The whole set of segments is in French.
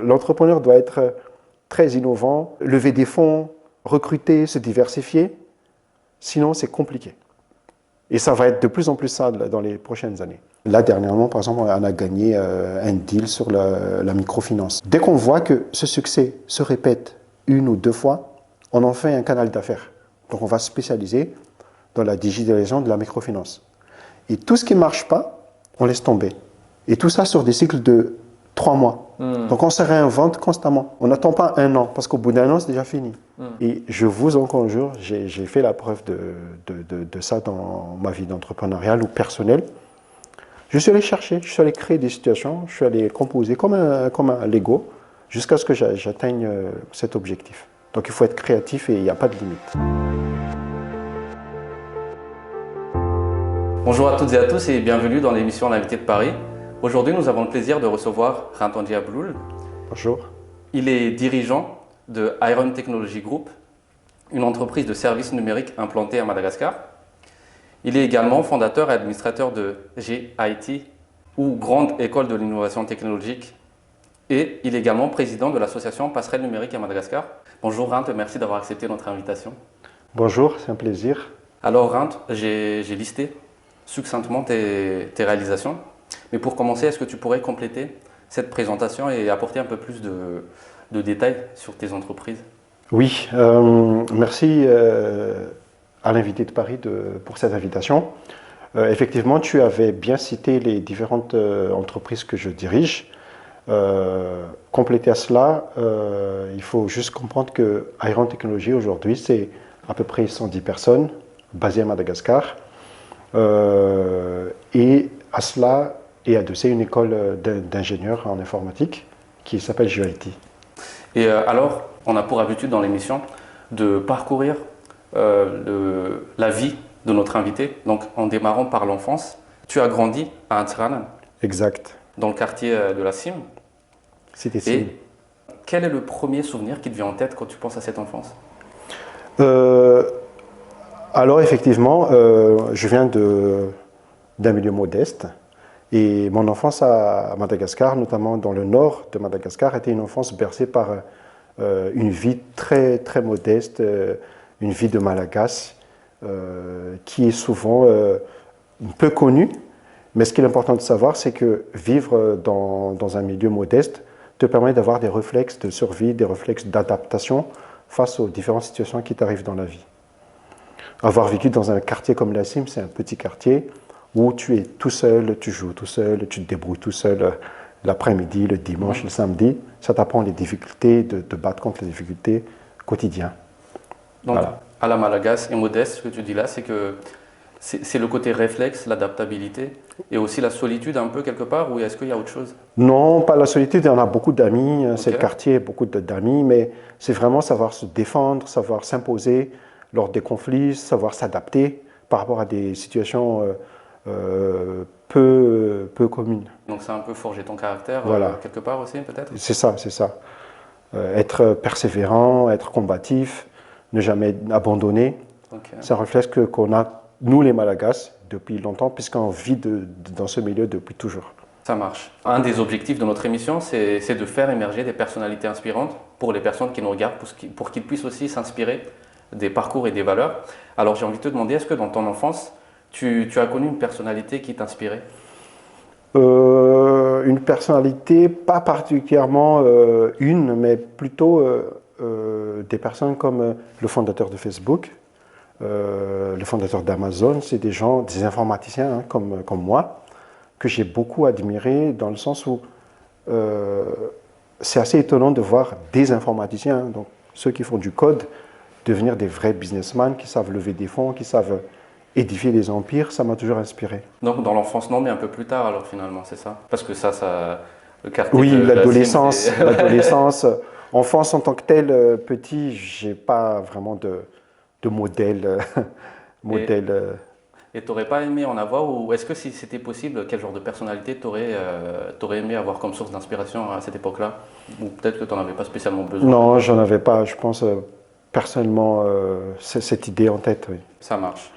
l'entrepreneur doit être très innovant, lever des fonds, recruter, se diversifier. Sinon, c'est compliqué. Et ça va être de plus en plus ça dans les prochaines années. Là, dernièrement, par exemple, on a gagné un deal sur la microfinance. Dès qu'on voit que ce succès se répète une ou deux fois, on en fait un canal d'affaires. Donc, on va se spécialiser dans la digitalisation de la microfinance. Et tout ce qui ne marche pas, on laisse tomber. Et tout ça sur des cycles de 3 mois. Donc, on se réinvente constamment. On n'attend pas un an, parce qu'au bout d'un an, c'est déjà fini. Et je vous en conjure, j'ai fait la preuve de ça dans ma vie d'entrepreneuriale ou personnelle. Je suis allé chercher, je suis allé créer des situations, je suis allé composer comme un Lego jusqu'à ce que j'atteigne cet objectif. Donc il faut être créatif et il n'y a pas de limite. Bonjour à toutes et à tous et bienvenue dans l'émission L'invité de Paris. Aujourd'hui, nous avons le plaisir de recevoir Rantandy Abloul. Bonjour. Il est dirigeant de Iron Technology Group, une entreprise de services numériques implantée à Madagascar. Il est également fondateur et administrateur de GIT, ou Grande École de l'Innovation Technologique, et il est également président de l'association Passerelle Numérique à Madagascar. Bonjour Rant, merci d'avoir accepté notre invitation. Bonjour, c'est un plaisir. Alors Rant, j'ai listé succinctement tes réalisations, mais pour commencer, est-ce que tu pourrais compléter cette présentation et apporter un peu plus de détails sur tes entreprises? Oui, merci à l'invité de Paris pour cette invitation. Effectivement, tu avais bien cité les différentes entreprises que je dirige. Compléter à cela, il faut juste comprendre que Iron Technology aujourd'hui, c'est à peu près 110 personnes basées à Madagascar. Et à cela est adossée une école d'ingénieurs en informatique qui s'appelle GIT. Et alors, on a pour habitude dans l'émission de parcourir la vie de notre invité, donc en démarrant par l'enfance. Tu as grandi à Antsiranana. Exact. Dans le quartier de la Cime. C'était Cime. Et quel est le premier souvenir qui te vient en tête quand tu penses à cette enfance? Alors effectivement, je viens d'un milieu modeste et mon enfance à Madagascar, notamment dans le nord de Madagascar, était une enfance bercée par une vie très, très modeste, une vie de Malagas qui est souvent peu connue. Mais ce qui est important de savoir, c'est que vivre dans un milieu modeste te permet d'avoir des réflexes de survie, des réflexes d'adaptation face aux différentes situations qui t'arrivent dans la vie. Avoir vécu dans un quartier comme la Cime, c'est un petit quartier où tu es tout seul, tu joues tout seul, tu te débrouilles tout seul l'après-midi, le dimanche, le samedi. Ça t'apprend les difficultés, de te battre contre les difficultés quotidiennes. Donc, voilà. À la Malagas et modeste, ce que tu dis là, c'est que c'est le côté réflexe, l'adaptabilité et aussi la solitude un peu quelque part, ou est-ce qu'il y a autre chose? Non, pas la solitude, on a beaucoup d'amis, okay. C'est le quartier, beaucoup d'amis, mais c'est vraiment savoir se défendre, savoir s'imposer lors des conflits, savoir s'adapter par rapport à des situations peu communes. Donc c'est un peu forger ton caractère voilà. Quelque part aussi peut-être? C'est ça, c'est ça. Être persévérant, être combatif, ne jamais abandonner. Okay. C'est un réflexe qu'on a, nous les Malagas, depuis longtemps, puisqu'on vit dans ce milieu depuis toujours. Ça marche. Un des objectifs de notre émission, c'est de faire émerger des personnalités inspirantes pour les personnes qui nous regardent, pour qu'ils puissent aussi s'inspirer des parcours et des valeurs. Alors j'ai envie de te demander, est-ce que dans ton enfance, tu as connu une personnalité qui t'inspirait? Une personnalité, pas particulièrement une, mais plutôt des personnes comme le fondateur de Facebook, le fondateur d'Amazon. C'est des gens, des informaticiens hein, comme moi, que j'ai beaucoup admiré dans le sens où c'est assez étonnant de voir des informaticiens, hein, donc ceux qui font du code, devenir des vrais businessmen qui savent lever des fonds, qui savent édifier des empires. Ça m'a toujours inspiré. Donc dans l'enfance, non, mais un peu plus tard alors finalement, c'est ça? Parce que ça le quartier. Oui, l'adolescence. Enfance en tant que tel, petit, j'ai pas vraiment de modèle. Et tu n'aurais pas aimé en avoir, ou est-ce que si c'était possible, quel genre de personnalité tu aurais aimé avoir comme source d'inspiration à cette époque-là? Ou peut-être que tu n'en avais pas spécialement besoin? Non, j'en avais pas. Je pense personnellement cette idée en tête. Oui. Ça marche.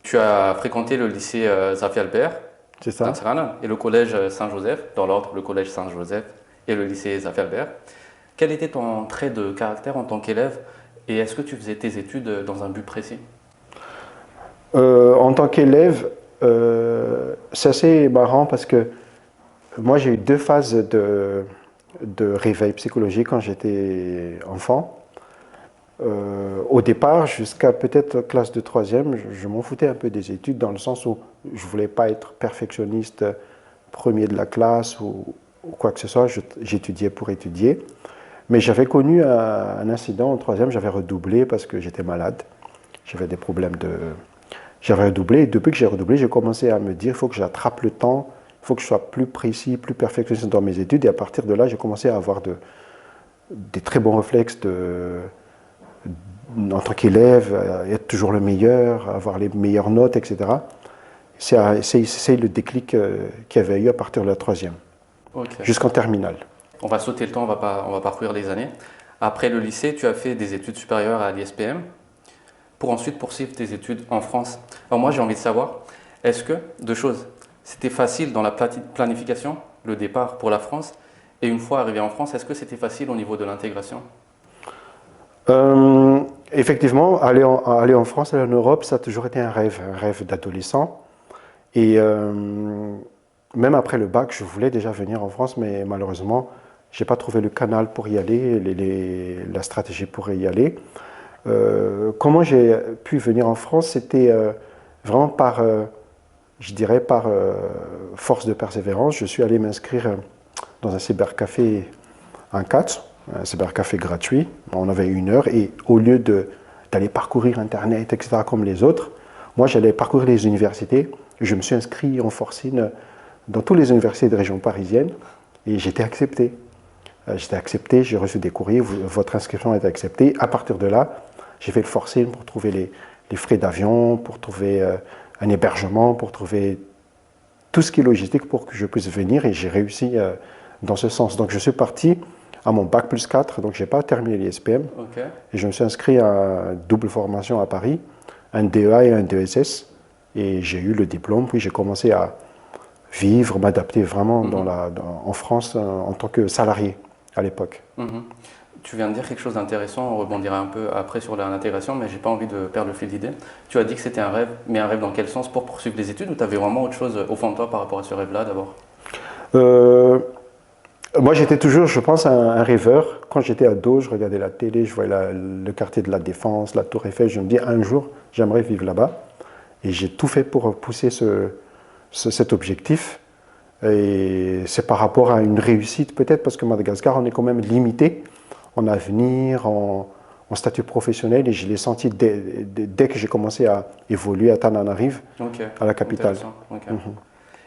Tu as fréquenté le lycée Zafi Albert d'Antsiranana et le collège Saint-Joseph, dans l'ordre le collège Saint-Joseph et le lycée Zafelberg. Quel était ton trait de caractère en tant qu'élève et est-ce que tu faisais tes études dans un but précis? En tant qu'élève, c'est assez marrant parce que moi j'ai eu deux phases de réveil psychologique quand j'étais enfant. Au départ, jusqu'à peut-être classe de troisième, je m'en foutais un peu des études dans le sens où je ne voulais pas être perfectionniste, premier de la classe ou quoi que ce soit. J'étudiais pour étudier. Mais j'avais connu un incident en troisième, j'avais redoublé parce que j'étais malade. J'avais des problèmes de... J'avais redoublé et depuis que j'ai redoublé, j'ai commencé à me dire il faut que j'attrape le temps, il faut que je sois plus précis, plus perfectionniste dans mes études. Et à partir de là, j'ai commencé à avoir des très bons réflexes en tant qu'élève, être toujours le meilleur, avoir les meilleures notes, etc. C'est le déclic qu'il y avait eu à partir de la troisième, Ok. jusqu'en terminale. On va sauter le temps, on va parcourir les années. Après le lycée, tu as fait des études supérieures à l'ISPM pour ensuite poursuivre tes études en France. Alors moi, j'ai envie de savoir, est-ce que, deux choses, c'était facile dans la planification, le départ pour la France, et une fois arrivé en France, est-ce que c'était facile au niveau de l'intégration? Effectivement, aller en France, aller en Europe, ça a toujours été un rêve d'adolescent. Et même après le bac, je voulais déjà venir en France, mais malheureusement, je n'ai pas trouvé le canal pour y aller, la stratégie pour y aller. Comment j'ai pu venir en France, c'était vraiment par, je dirais, par force de persévérance. Je suis allé m'inscrire dans un cybercafé, un cybercafé gratuit. On avait 1 heure et au lieu d'aller parcourir Internet, etc., comme les autres, moi j'allais parcourir les universités. Je me suis inscrit en forcing dans toutes les universités de région parisienne et j'étais accepté. J'ai reçu des courriers, votre inscription est acceptée. À partir de là, j'ai fait le forcing pour trouver les frais d'avion, pour trouver un hébergement, pour trouver tout ce qui est logistique pour que je puisse venir et j'ai réussi dans ce sens. Donc je suis parti à mon bac plus 4, donc je n'ai pas terminé l'ISPM. Okay. Et je me suis inscrit à double formation à Paris, un DEA et un DESS. Et j'ai eu le diplôme, puis j'ai commencé à vivre, m'adapter vraiment en France en tant que salarié à l'époque. Tu viens de dire quelque chose d'intéressant, on rebondira un peu après sur l'intégration, mais j'ai pas envie de perdre le fil d'idée. Tu as dit que c'était un rêve, mais un rêve dans quel sens? Pour poursuivre les études ou tu avais vraiment autre chose au fond de toi par rapport à ce rêve-là d'abord? Moi j'étais toujours, je pense, un rêveur. Quand j'étais ado, je regardais la télé, je voyais le quartier de la Défense, la Tour Eiffel, je me dis un jour j'aimerais vivre là-bas. Et j'ai tout fait pour pousser cet objectif. Et c'est par rapport à une réussite peut-être, parce que Madagascar, on est quand même limité en avenir, en statut professionnel. Et je l'ai senti dès que j'ai commencé à évoluer à Tananarive, à la capitale.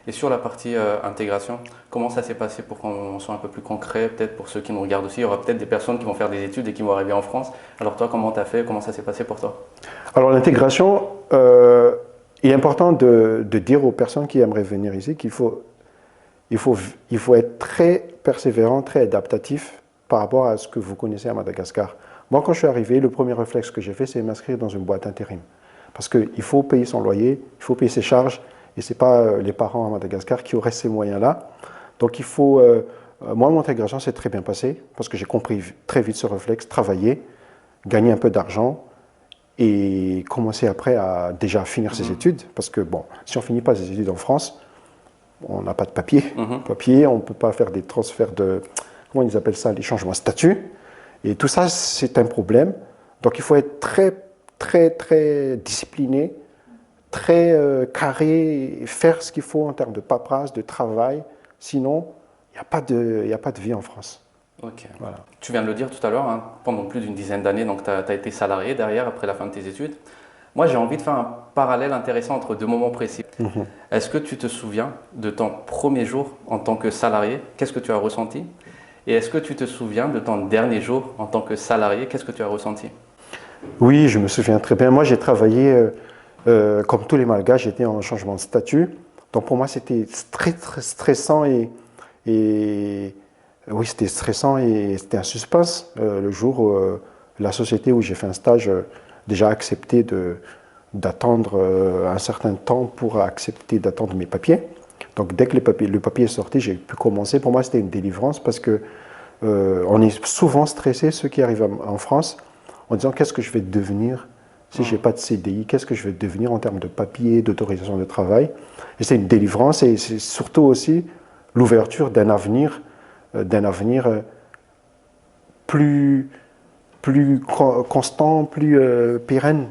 Et sur la partie intégration, comment ça s'est passé pour qu'on soit un peu plus concret, peut-être pour ceux qui nous regardent aussi? Il y aura peut-être des personnes qui vont faire des études et qui vont arriver en France. Alors toi, comment tu as fait? Comment ça s'est passé pour toi? Alors l'intégration, il est important de dire aux personnes qui aimeraient venir ici qu'il faut être très persévérant, très adaptatif par rapport à ce que vous connaissez à Madagascar. Moi, quand je suis arrivé, le premier réflexe que j'ai fait, c'est m'inscrire dans une boîte intérim. Parce qu'il faut payer son loyer, il faut payer ses charges, et ce n'est pas les parents à Madagascar qui auraient ces moyens-là. Donc il faut... moi, mon intégration s'est très bien passée, parce que j'ai compris très vite ce réflexe, travailler, gagner un peu d'argent, et commencer après à déjà finir ses études. Parce que, bon, si on ne finit pas ses études en France, on n'a pas de papier. On ne peut pas faire des transferts de... Comment ils appellent ça? Les changements de statut. Et tout ça, c'est un problème. Donc il faut être très, très, très discipliné, très carré, faire ce qu'il faut en termes de paperasse, de travail. Sinon, il n'y a pas de vie en France. Ok. Voilà. Tu viens de le dire tout à l'heure, hein, pendant plus d'une dizaine d'années, donc tu as été salarié derrière, après la fin de tes études. Moi, j'ai envie de faire un parallèle intéressant entre deux moments précis. Est-ce que tu te souviens de ton premier jour en tant que salarié? Qu'est-ce que tu as ressenti? Et est-ce que tu te souviens de ton dernier jour en tant que salarié? Qu'est-ce que tu as ressenti? Oui, je me souviens très bien. Moi, j'ai travaillé, comme tous les Malgaches, j'étais en changement de statut. Donc pour moi, c'était très, très stressant oui, c'était stressant et c'était un suspense. Le jour où la société où j'ai fait un stage déjà accepté d'attendre un certain temps pour accepter d'attendre mes papiers. Donc dès que le papier est sorti, j'ai pu commencer. Pour moi, c'était une délivrance parce que on est souvent stressé, ceux qui arrivent en France, en disant qu'est-ce que je vais devenir si je n'ai pas de CDI, qu'est-ce que je vais devenir en termes de papier, d'autorisation de travail. Et c'est une délivrance et c'est surtout aussi l'ouverture d'un avenir plus constant, plus pérenne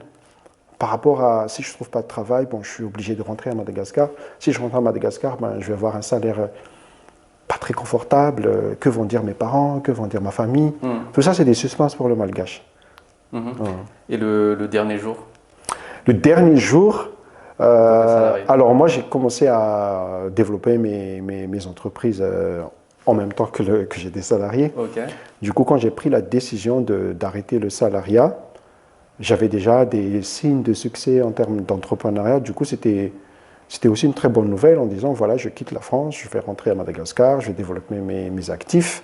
par rapport à si je ne trouve pas de travail, bon, je suis obligé de rentrer à Madagascar. Si je rentre à Madagascar, ben, je vais avoir un salaire pas très confortable. Que vont dire mes parents, que vont dire ma famille. Tout ça, c'est des suspens pour le malgache. Et le dernier jour? Le dernier jour, alors moi j'ai commencé à développer mes entreprises en même temps que j'étais salarié. Okay. Du coup, quand j'ai pris la décision d'arrêter le salariat, j'avais déjà des signes de succès en termes d'entrepreneuriat. Du coup, c'était aussi une très bonne nouvelle en disant, voilà, je quitte la France, je vais rentrer à Madagascar, je vais développer mes actifs.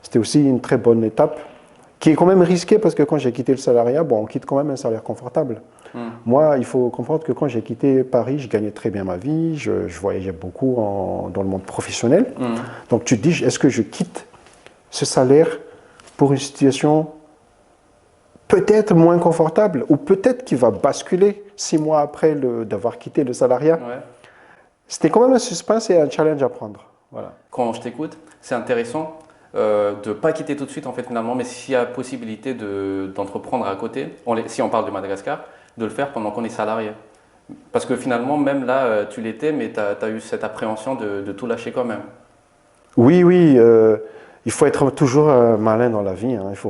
C'était aussi une très bonne étape qui est quand même risquée parce que quand j'ai quitté le salariat, bon, on quitte quand même un salaire confortable. Moi, il faut comprendre que quand j'ai quitté Paris, je gagnais très bien ma vie, je voyageais beaucoup dans le monde professionnel. Donc tu te dis, est-ce que je quitte ce salaire pour une situation peut-être moins confortable ou peut-être qui va basculer 6 mois après d'avoir quitté le salariat. Ouais. C'était quand même un suspense et un challenge à prendre. Voilà. Quand je t'écoute, c'est intéressant de ne pas quitter tout de suite en fait finalement, mais s'il y a possibilité d'entreprendre à côté, si on parle de Madagascar, de le faire pendant qu'on est salarié. Parce que finalement, même là, tu l'étais, mais tu as eu cette appréhension de tout lâcher quand même. Oui, il faut être toujours malin dans la vie. Hein. Il ne faut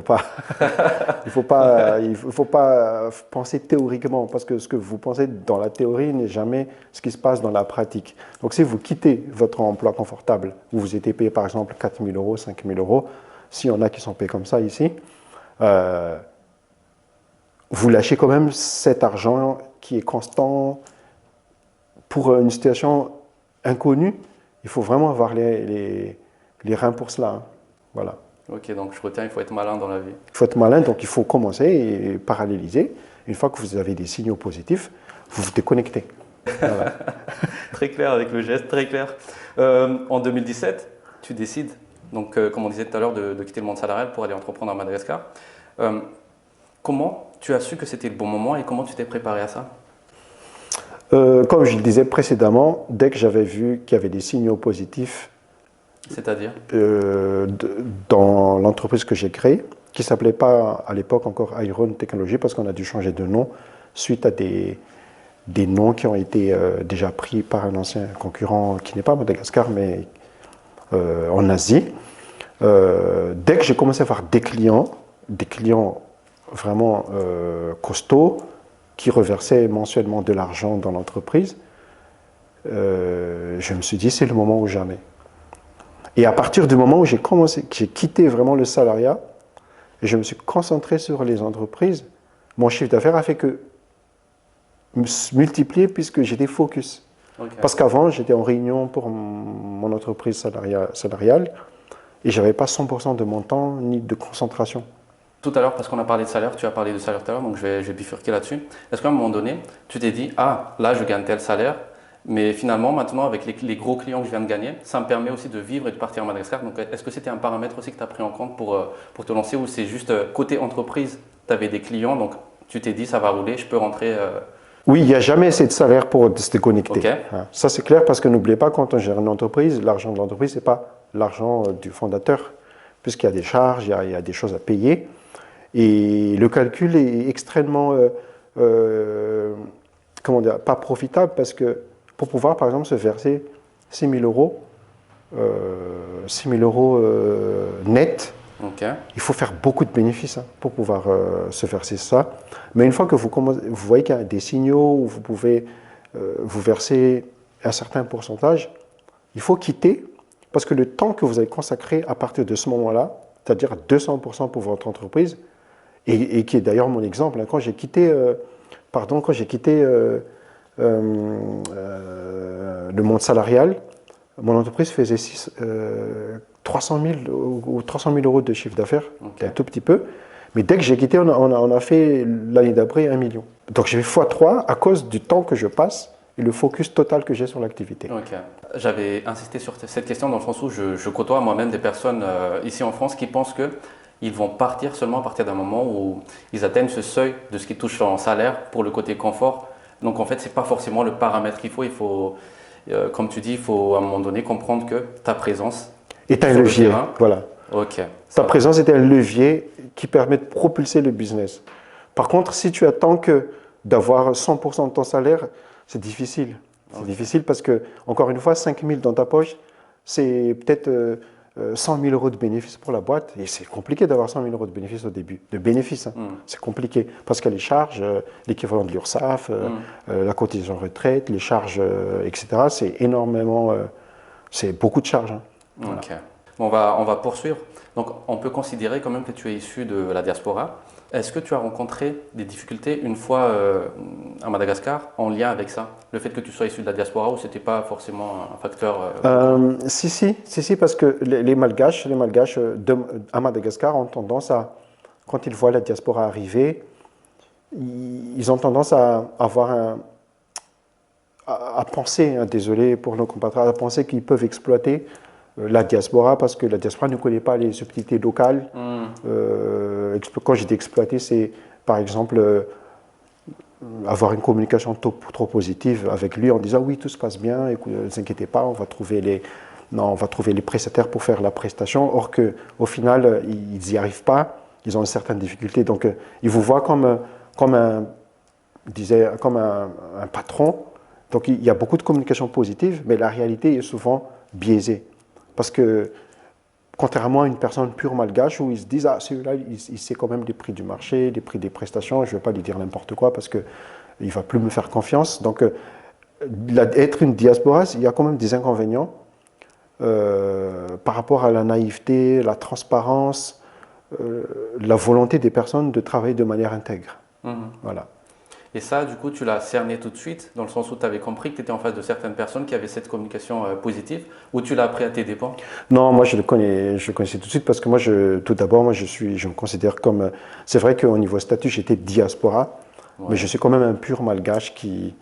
pas penser théoriquement, parce que ce que vous pensez dans la théorie n'est jamais ce qui se passe dans la pratique. Donc si vous quittez votre emploi confortable, où vous étiez payé par exemple 4 000 euros, 5 000 euros, s'il y en a qui sont payés comme ça ici, vous lâchez quand même cet argent qui est constant pour une situation inconnue. Il faut vraiment avoir les reins pour cela. Hein. Voilà. Ok, donc je retiens, il faut être malin dans la vie. Il faut être malin, donc il faut commencer et paralléliser. Une fois que vous avez des signaux positifs, vous vous déconnectez. Voilà. Très clair avec le geste, très clair. En 2017, tu décides, donc, comme on disait tout à l'heure, de quitter le monde salarial pour aller entreprendre à Madagascar. Comment tu as su que c'était le bon moment et comment tu t'es préparé à ça? Comme je le disais précédemment, dès que j'avais vu qu'il y avait des signaux positifs, c'est-à-dire dans l'entreprise que j'ai créée, qui ne s'appelait pas à l'époque encore Iron Technology, parce qu'on a dû changer de nom suite à des noms qui ont été déjà pris par un ancien concurrent qui n'est pas à Madagascar, mais en Asie. Dès que j'ai commencé à avoir des clients vraiment costauds, qui reversaient mensuellement de l'argent dans l'entreprise, je me suis dit, c'est le moment ou jamais. Et à partir du moment où j'ai quitté vraiment le salariat, et je me suis concentré sur les entreprises, mon chiffre d'affaires a fait que multiplier puisque j'étais focus. Okay. Parce qu'avant, j'étais en réunion pour mon entreprise salariale et je n'avais pas 100% de mon temps ni de concentration. Tout à l'heure, parce qu'on a parlé de salaire, tu as parlé de salaire tout à l'heure, donc je vais bifurquer là-dessus. Est-ce qu'à un moment donné, tu t'es dit, ah, là, je gagne tel salaire, mais finalement, maintenant, avec les gros clients que je viens de gagner, ça me permet aussi de vivre et de partir à Madagascar. Donc, est-ce que c'était un paramètre aussi que tu as pris en compte pour te lancer ou c'est juste côté entreprise, tu avais des clients, donc tu t'es dit, ça va rouler, je peux rentrer Oui, il n'y a jamais assez de salaire pour se déconnecter. Okay. Ça, c'est clair parce que n'oubliez pas, quand on gère une entreprise, l'argent de l'entreprise, ce n'est pas l'argent du fondateur, puisqu'il y a des charges, il y a des choses à payer. Et le calcul est extrêmement, comment dire, pas profitable parce que pour pouvoir, par exemple, se verser 6 000 euros, net, okay. Il faut faire beaucoup de bénéfices pour pouvoir se verser ça. Mais une fois que vous voyez qu'il y a des signaux où vous pouvez vous verser un certain pourcentage, il faut quitter parce que le temps que vous avez consacré à partir de ce moment-là, c'est-à-dire 200% pour votre entreprise, et qui est d'ailleurs mon exemple, quand j'ai quitté, le monde salarial, mon entreprise faisait 300 000 ou 300 000 euros de chiffre d'affaires, okay. Un tout petit peu. Mais dès que j'ai quitté, on a fait l'année d'après 1 million. Donc j'ai fait x3 à cause du temps que je passe et le focus total que j'ai sur l'activité. Ok. J'avais insisté sur cette question dans le sens où je côtoie moi-même des personnes ici en France qui pensent qu'ils vont partir seulement à partir d'un moment où ils atteignent ce seuil de ce qu'ils touchent en salaire pour le côté confort. Donc en fait, ce n'est pas forcément le paramètre qu'il faut. Il faut, comme tu dis, il faut à un moment donné comprendre que ta présence Et tu as un sur le levier, terrain, voilà. ok, Ta ça va. présence est un levier qui permet de propulser le business. Par contre, si tu attends que d'avoir 100% de ton salaire, c'est difficile. C'est Ok. difficile parce que, encore une fois, 5 000 dans ta poche, c'est peut-être 100 000 euros de bénéfices pour la boîte. Et c'est compliqué d'avoir 100 000 euros de bénéfices au début. De bénéfices, hein. Hmm. C'est compliqué parce qu'il y a les charges, l'équivalent de l'URSSAF, la cotisation retraite, les charges, etc. C'est énormément, c'est beaucoup de charges, hein. Voilà. Ok. Bon, on va poursuivre. Donc, on peut considérer quand même que tu es issu de la diaspora. Est-ce que tu as rencontré des difficultés une fois à Madagascar en lien avec ça? Le fait que tu sois issu de la diaspora ou c'était pas forcément un facteur Si, parce que les Malgaches à Madagascar ont tendance à, quand ils voient la diaspora arriver, ils ont tendance à avoir à penser, hein, désolé pour nos compatriotes, à penser qu'ils peuvent exploiter la diaspora parce que la diaspora ne connaît pas les subtilités locales. Quand j'ai dit exploiter, c'est par exemple avoir une communication trop positive avec lui en disant oui, tout se passe bien, écoute, ne vous inquiétez pas, on va trouver les prestataires pour faire la prestation. Or qu'au final, ils n'y arrivent pas, ils ont une certaine difficulté. Donc, ils vous voient comme un patron. Donc, il y a beaucoup de communication positive, mais la réalité est souvent biaisée. Parce que, contrairement à une personne pure malgache où ils se disent, ah, celui-là, il sait quand même les prix du marché, les prix des prestations, je ne vais pas lui dire n'importe quoi parce qu'il ne va plus me faire confiance. Donc, être une diaspora, il y a quand même des inconvénients par rapport à la naïveté, la transparence, la volonté des personnes de travailler de manière intègre. Voilà. Et ça, du coup, tu l'as cerné tout de suite, dans le sens où tu avais compris que tu étais en face de certaines personnes qui avaient cette communication positive, ou tu l'as appris à tes dépens? Non, moi je le connaissais tout de suite parce que moi, tout d'abord, je me considère comme. C'est vrai qu'au niveau statut, j'étais diaspora, mais Ouais. je suis quand même un pur malgache qui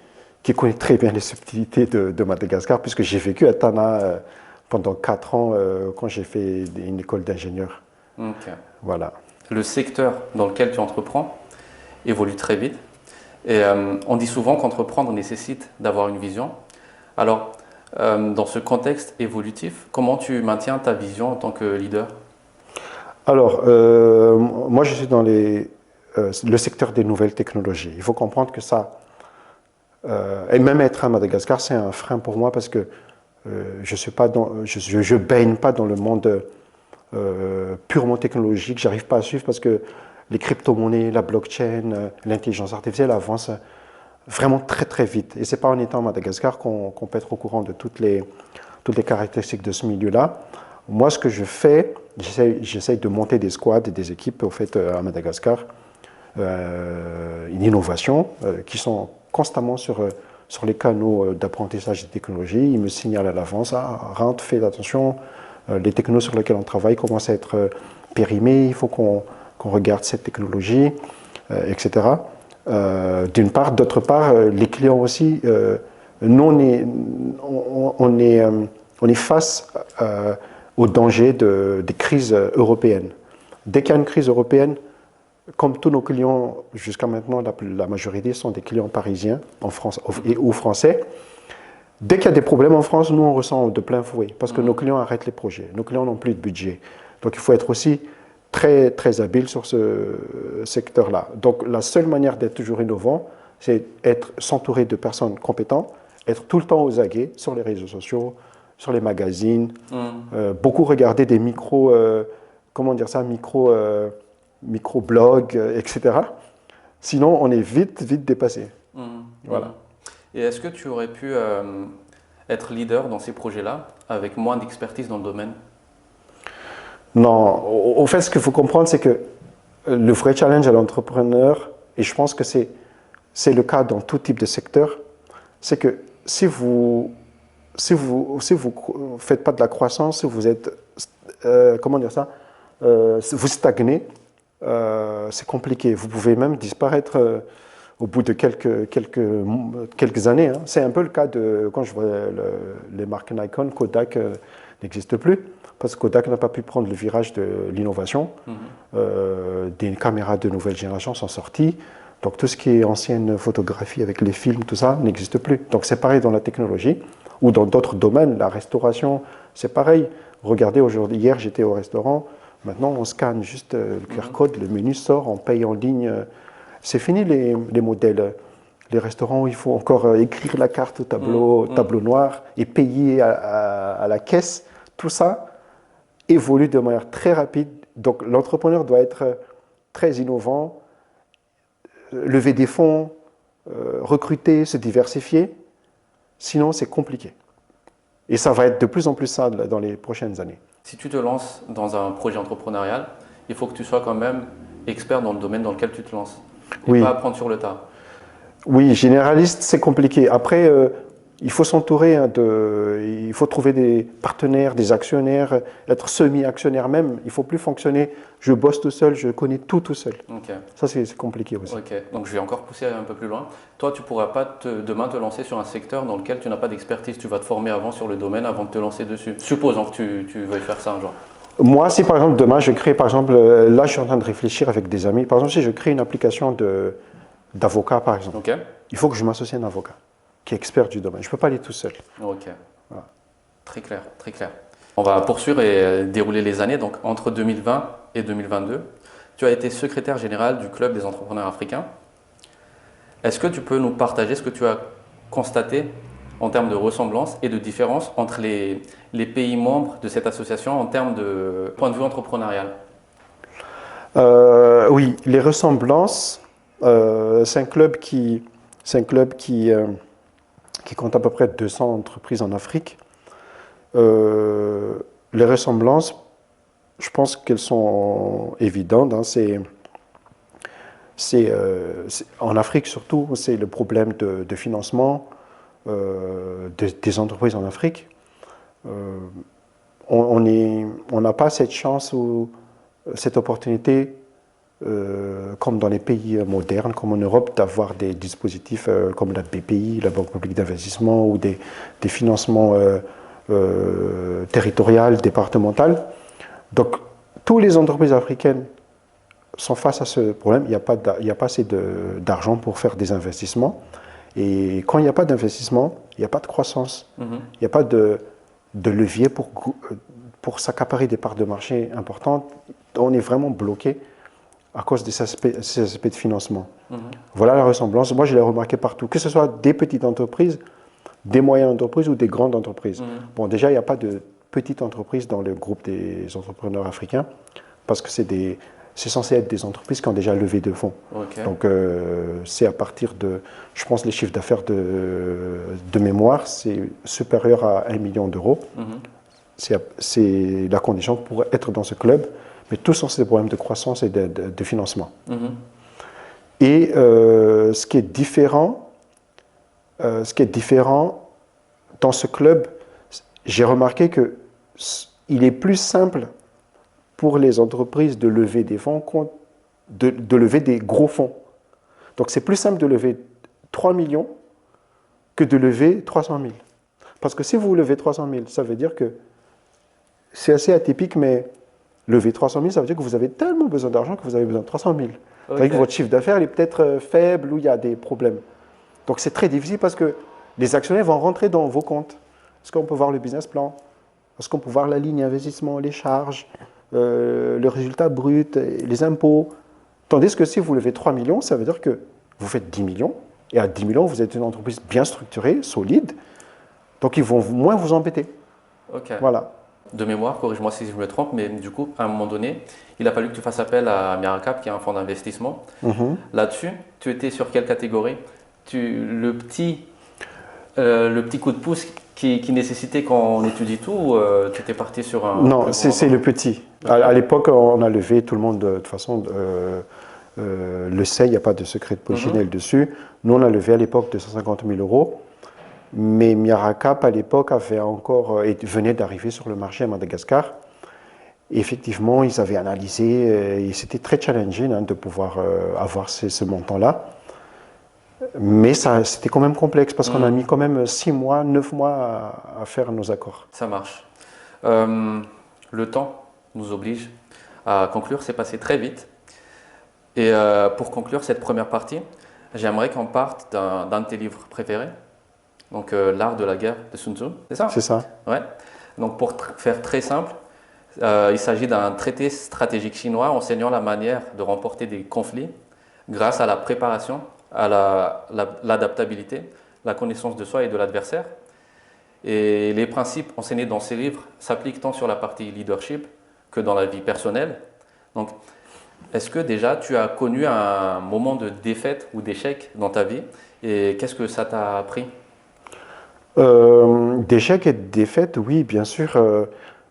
connaît très bien les subtilités de Madagascar, puisque j'ai vécu à Tana pendant 4 ans quand j'ai fait une école d'ingénieur. Ok. Voilà. Le secteur dans lequel tu entreprends évolue très vite. Et on dit souvent qu'entreprendre nécessite d'avoir une vision. Alors, dans ce contexte évolutif, comment tu maintiens ta vision en tant que leader? Alors, moi, je suis dans le secteur des nouvelles technologies. Il faut comprendre que ça, et même être à Madagascar, c'est un frein pour moi parce que je baigne pas dans le monde purement technologique. J'arrive pas à suivre parce que les crypto-monnaies, la blockchain, l'intelligence artificielle avancent vraiment très très vite. Et c'est pas en étant à Madagascar qu'on peut être au courant de toutes les caractéristiques de ce milieu-là. Moi, ce que je fais, j'essaye de monter des squads et des équipes au fait à Madagascar, une innovation qui sont constamment sur les canaux d'apprentissage des technologies. Ils me signalent à l'avance, ah, rentre, fais attention, les technos sur lesquels on travaille commencent à être périmés, il faut qu'on regarde cette technologie, etc. D'une part. D'autre part, les clients aussi, nous, on est face au danger des crises européennes. Dès qu'il y a une crise européenne, comme tous nos clients, jusqu'à maintenant, la majorité sont des clients parisiens en France, ou français. Dès qu'il y a des problèmes en France, nous, on ressent de plein fouet parce que nos clients arrêtent les projets. Nos clients n'ont plus de budget. Donc, il faut être aussi très, très habile sur ce secteur-là. Donc, la seule manière d'être toujours innovant, c'est s'entourer de personnes compétentes, être tout le temps aux aguets sur les réseaux sociaux, sur les magazines, beaucoup regarder des comment dire ça, micro-blogs, etc. Sinon, on est vite dépassé. Voilà. Et est-ce que tu aurais pu être leader dans ces projets-là avec moins d'expertise dans le domaine? Non, au fait, ce qu'il faut comprendre, c'est que le vrai challenge à l'entrepreneur, et je pense que c'est le cas dans tout type de secteur, c'est que si vous faites pas de la croissance, si vous êtes, comment dire ça, vous stagnez, c'est compliqué. Vous pouvez même disparaître au bout de quelques années. Hein. C'est un peu le cas de quand je vois les marques Nikon, Kodak n'existe plus, parce que Kodak n'a pas pu prendre le virage de l'innovation. Des caméras de nouvelle génération sont sorties. Donc tout ce qui est ancienne photographie avec les films, tout ça, n'existe plus. Donc c'est pareil dans la technologie ou dans d'autres domaines. La restauration, c'est pareil. Regardez, hier j'étais au restaurant, maintenant on scanne juste le QR code, le menu sort, on paye en ligne. C'est fini les modèles. Les restaurants où il faut encore écrire la carte au tableau noir et payer à la caisse. Tout ça évolue de manière très rapide. Donc l'entrepreneur doit être très innovant, lever des fonds, recruter, se diversifier. Sinon, c'est compliqué. Et ça va être de plus en plus ça dans les prochaines années. Si tu te lances dans un projet entrepreneurial, il faut que tu sois quand même expert dans le domaine dans lequel tu te lances. Et pas apprendre sur le tas. Oui, généraliste, c'est compliqué. Après, il faut s'entourer, il faut trouver des partenaires, des actionnaires, être semi-actionnaire même. Il ne faut plus fonctionner, je bosse tout seul, je connais tout seul. Okay. Ça, c'est compliqué aussi. Ok, donc je vais encore pousser un peu plus loin. Toi, tu ne pourras pas demain te lancer sur un secteur dans lequel tu n'as pas d'expertise. Tu vas te former avant sur le domaine avant de te lancer dessus. Supposons que tu veuilles faire ça un jour. Moi, si par exemple demain je crée, par exemple, là je suis en train de réfléchir avec des amis, par exemple si je crée une application d'avocat par exemple, il faut que je m'associe à un avocat qui est expert du domaine. Je ne peux pas aller tout seul. Ok, voilà. Très clair, très clair. On va poursuivre et dérouler les années. Donc entre 2020 et 2022, tu as été secrétaire général du Club des entrepreneurs africains. Est-ce que tu peux nous partager ce que tu as constaté en termes de ressemblance et de différence entre les pays membres de cette association en termes de point de vue entrepreneurial? Oui, les ressemblances, c'est un club qui compte à peu près 200 entreprises en Afrique. Les ressemblances, je pense qu'elles sont évidentes. Hein, en Afrique surtout, c'est le problème de financement des entreprises en Afrique. On n'a pas cette chance ou cette opportunité, comme dans les pays modernes, comme en Europe, d'avoir des dispositifs comme la BPI, la Banque publique d'investissement, ou des financements territoriaux, départementaux. Donc, toutes les entreprises africaines sont face à ce problème. Il n'y a pas assez d'argent pour faire des investissements. Et quand il n'y a pas d'investissement, il n'y a pas de croissance. Il n'y a pas de levier pour s'accaparer des parts de marché importantes. On est vraiment bloqué à cause de ces aspects de financement. Voilà la ressemblance. Moi, je l'ai remarqué partout, que ce soit des petites entreprises, des moyennes entreprises ou des grandes entreprises. Bon, déjà, il n'y a pas de petites entreprises dans le groupe des entrepreneurs africains, parce que c'est censé être des entreprises qui ont déjà levé de fonds. Donc, c'est à partir de, je pense, les chiffres d'affaires de mémoire, c'est supérieur à 1 million d'euros. C'est la condition pour être dans ce club. Mais tous ont ces problèmes de croissance et de financement. Et ce qui est différent dans ce club, j'ai remarqué qu'il est plus simple pour les entreprises de lever des fonds de lever des gros fonds. Donc c'est plus simple de lever 3 millions que de lever 300 000. Parce que si vous levez 300 000, ça veut dire que c'est assez atypique, mais lever 300 000, ça veut dire que vous avez tellement besoin d'argent que vous avez besoin de 300 000. Ça veut dire que votre chiffre d'affaires est peut-être faible ou il y a des problèmes. Donc c'est très difficile parce que les actionnaires vont rentrer dans vos comptes. Est-ce qu'on peut voir le business plan? Est-ce qu'on peut voir la ligne investissement, les charges, le résultat brut, les impôts? Tandis que si vous levez 3 millions, ça veut dire que vous faites 10 millions. Et à 10 millions, vous êtes une entreprise bien structurée, solide. Donc ils vont moins vous embêter. Voilà. De mémoire, corrige-moi si je me trompe, mais du coup, à un moment donné, il a fallu que tu fasses appel à Miracap, qui est un fonds d'investissement. Là-dessus, tu étais sur quelle catégorie? Le petit coup de pouce qui nécessitait qu'on étudie tout, ou tu étais parti sur un… Non, c'est le petit. À l'époque, on a levé, tout le monde, de toute façon, le sait, il n'y a pas de secret de polichinelle dessus. Nous, on a levé à l'époque 250 000 euros. Mais Miracap, à l'époque, venait d'arriver sur le marché à Madagascar. Et effectivement, ils avaient analysé, et c'était très challenging de pouvoir avoir ce montant-là. Mais c'était quand même complexe parce qu'on a mis quand même 6 mois, 9 mois à faire nos accords. Ça marche. Le temps nous oblige à conclure, c'est passé très vite. Et pour conclure cette première partie, j'aimerais qu'on parte d'un de tes livres préférés, donc L'art de la guerre de Sun Tzu, c'est ça? C'est ça. Ouais. Donc pour faire très simple, il s'agit d'un traité stratégique chinois enseignant la manière de remporter des conflits grâce à la préparation, à l'adaptabilité, la connaissance de soi et de l'adversaire. Et les principes enseignés dans ces livres s'appliquent tant sur la partie leadership que dans la vie personnelle. Donc, est-ce que déjà tu as connu un moment de défaite ou d'échec dans ta vie et qu'est-ce que ça t'a appris? D'échecs et de défaites, oui, bien sûr.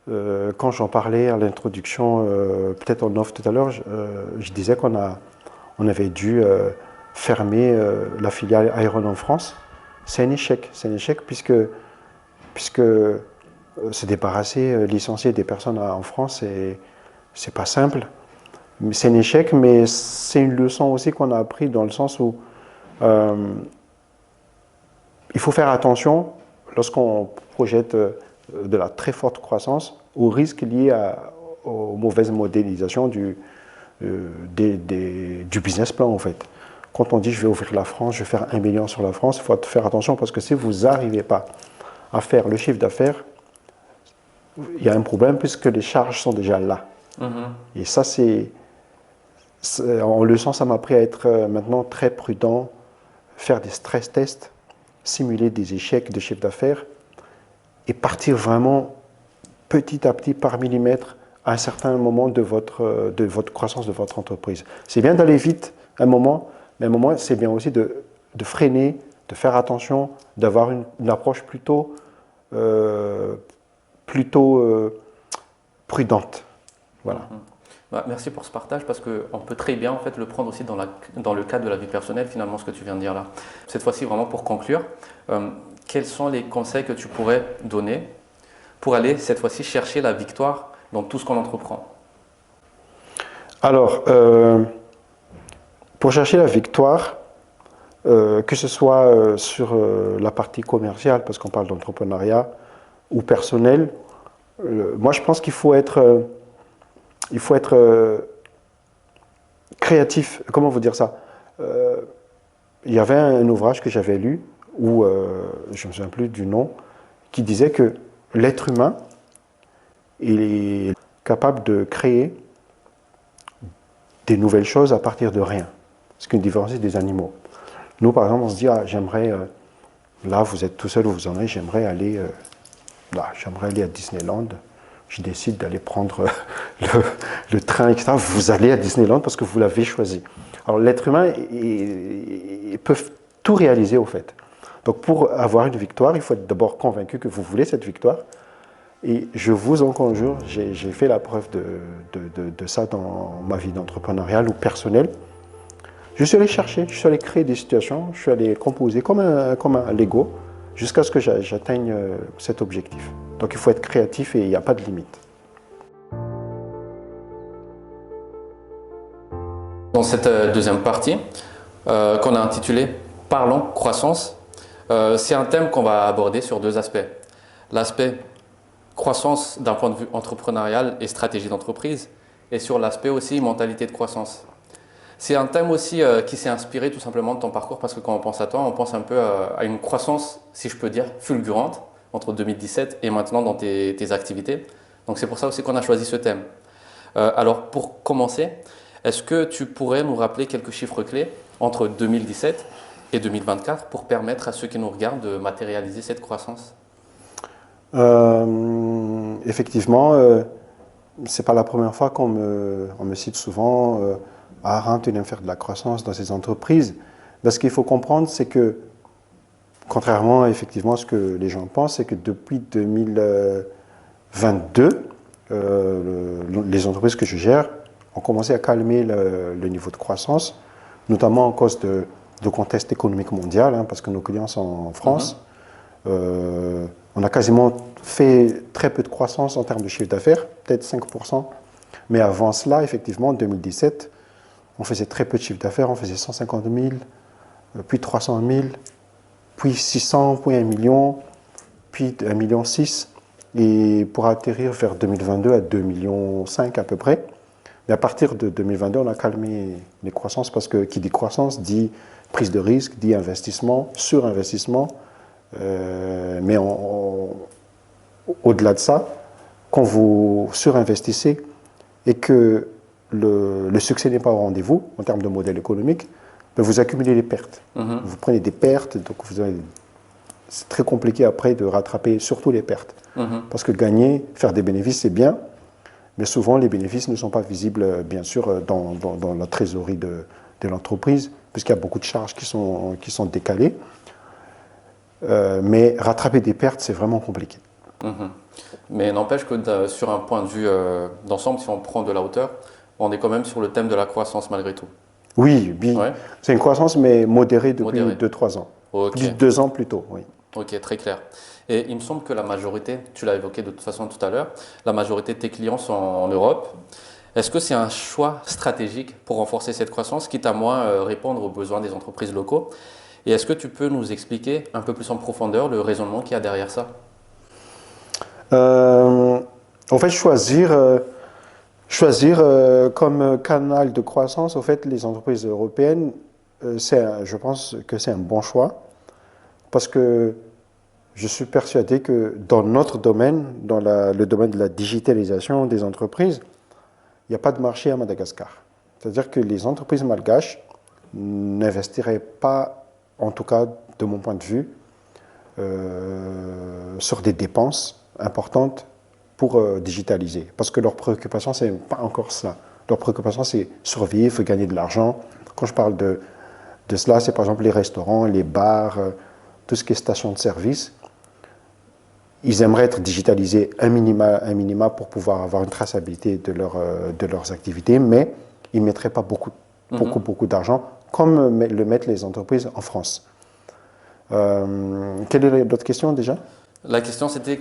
Quand j'en parlais à l'introduction, peut-être en off tout à l'heure, je disais on avait dû fermer la filiale Iron en France. C'est un échec. C'est un échec puisque se débarrasser, licencier des personnes en France, c'est pas simple. C'est un échec, mais c'est une leçon aussi qu'on a appris dans le sens où il faut faire attention lorsqu'on projette de la très forte croissance aux risques liés aux mauvaises modélisations du business plan en fait. Quand on dit je vais ouvrir la France, je vais faire 1 million sur la France, il faut faire attention parce que si vous n'arrivez pas à faire le chiffre d'affaires, il y a un problème puisque les charges sont déjà là. Et ça, en leçon, ça m'a appris à être maintenant très prudent, faire des stress tests, simuler des échecs de chiffre d'affaires et partir vraiment petit à petit par millimètre à un certain moment de votre croissance de votre entreprise. C'est bien d'aller vite un moment, mais un moment, c'est bien aussi de freiner, de faire attention, d'avoir une approche plutôt prudente. Voilà. Bah, merci pour ce partage parce qu'on peut très bien en fait, le prendre aussi dans le cadre de la vie personnelle, finalement, ce que tu viens de dire là. Cette fois-ci, vraiment pour conclure, quels sont les conseils que tu pourrais donner pour aller cette fois-ci chercher la victoire dans tout ce qu'on entreprend? Alors, pour chercher la victoire, que ce soit sur la partie commerciale, parce qu'on parle d'entrepreneuriat, ou personnel, moi je pense qu'il faut être créatif. Comment vous dire ça? Il y avait un ouvrage que j'avais lu, où je ne me souviens plus du nom, qui disait que l'être humain il est capable de créer des nouvelles choses à partir de rien. Ce qui nous différencie des animaux. Nous, par exemple, on se dit, ah, j'aimerais, là, vous êtes tout seul où vous en êtes, j'aimerais aller à Disneyland. Je décide d'aller prendre le train, etc. Vous allez à Disneyland parce que vous l'avez choisi. Alors, l'être humain, il peut tout réaliser, au fait. Donc, pour avoir une victoire, il faut être d'abord convaincu que vous voulez cette victoire. Et je vous en conjure, j'ai fait la preuve de ça dans ma vie d'entrepreneuriale ou personnelle. Je suis allé chercher, je suis allé créer des situations, je suis allé composer comme un Lego jusqu'à ce que j'atteigne cet objectif. Donc il faut être créatif et il n'y a pas de limite. Dans cette deuxième partie, qu'on a intitulée « Parlons croissance », c'est un thème qu'on va aborder sur 2 aspects. L'aspect croissance d'un point de vue entrepreneurial et stratégie d'entreprise, et sur l'aspect aussi mentalité de croissance. C'est un thème aussi qui s'est inspiré tout simplement de ton parcours parce que quand on pense à toi, on pense un peu à une croissance, si je peux dire, fulgurante entre 2017 et maintenant dans tes activités. Donc c'est pour ça aussi qu'on a choisi ce thème. Alors pour commencer, est-ce que tu pourrais nous rappeler quelques chiffres clés entre 2017 et 2024 pour permettre à ceux qui nous regardent de matérialiser cette croissance? Effectivement, c'est pas la première fois on me cite souvent Aaron, tu viens faire de la croissance dans ces entreprises. Ben, ce qu'il faut comprendre, c'est que, contrairement effectivement à ce que les gens pensent, c'est que depuis 2022, les entreprises que je gère ont commencé à calmer le niveau de croissance, notamment à cause de contexte économique mondial, hein, parce que nos clients sont en France. On a quasiment fait très peu de croissance en termes de chiffre d'affaires, peut-être 5%. Mais avant cela, effectivement, en 2017, on faisait très peu de chiffre d'affaires, on faisait 150 000 puis 300 000, puis 600, puis 1 million, puis 1,6 million, et pour atterrir vers 2022 à 2,5 millions à peu près. Mais à partir de 2022, on a calmé les croissances parce que qui dit croissance dit prise de risque, dit investissement, surinvestissement. Mais au-delà de ça, quand vous surinvestissez et que le succès n'est pas au rendez-vous en termes de modèle économique, ben vous accumulez les pertes. Vous prenez des pertes, donc c'est très compliqué après de rattraper surtout les pertes. Parce que gagner, faire des bénéfices, c'est bien, mais souvent les bénéfices ne sont pas visibles, bien sûr, dans la trésorerie de l'entreprise, puisqu'il y a beaucoup de charges qui sont décalées. Mais rattraper des pertes, c'est vraiment compliqué. Mais n'empêche que sur un point de vue d'ensemble, si on prend de la hauteur, on est quand même sur le thème de la croissance malgré tout. Oui, Ouais. c'est une croissance, mais modérée depuis 2-3 ans. Ok. 2 ans plus tôt, oui. Ok, très clair. Et il me semble que la majorité, tu l'as évoqué de toute façon tout à l'heure, la majorité de tes clients sont en Europe. Est-ce que c'est un choix stratégique pour renforcer cette croissance, quitte à moins répondre aux besoins des entreprises locaux? Et est-ce que tu peux nous expliquer un peu plus en profondeur le raisonnement qu'il y a derrière ça? En fait, choisir comme canal de croissance, en fait, les entreprises européennes, je pense que c'est un bon choix parce que je suis persuadé que dans notre domaine, dans le domaine de la digitalisation des entreprises, il n'y a pas de marché à Madagascar. C'est-à-dire que les entreprises malgaches n'investiraient pas, en tout cas de mon point de vue, sur des dépenses importantes pour digitaliser. Parce que leur préoccupation, ce n'est pas encore ça. Leur préoccupation, c'est survivre, gagner de l'argent. Quand je parle de cela, c'est par exemple les restaurants, les bars, tout ce qui est station de service. Ils aimeraient être digitalisés un minima pour pouvoir avoir une traçabilité de leurs activités, mais ils ne mettraient pas beaucoup d'argent, comme le mettent les entreprises en France. Quelle est l'autre question déjà? La question, c'était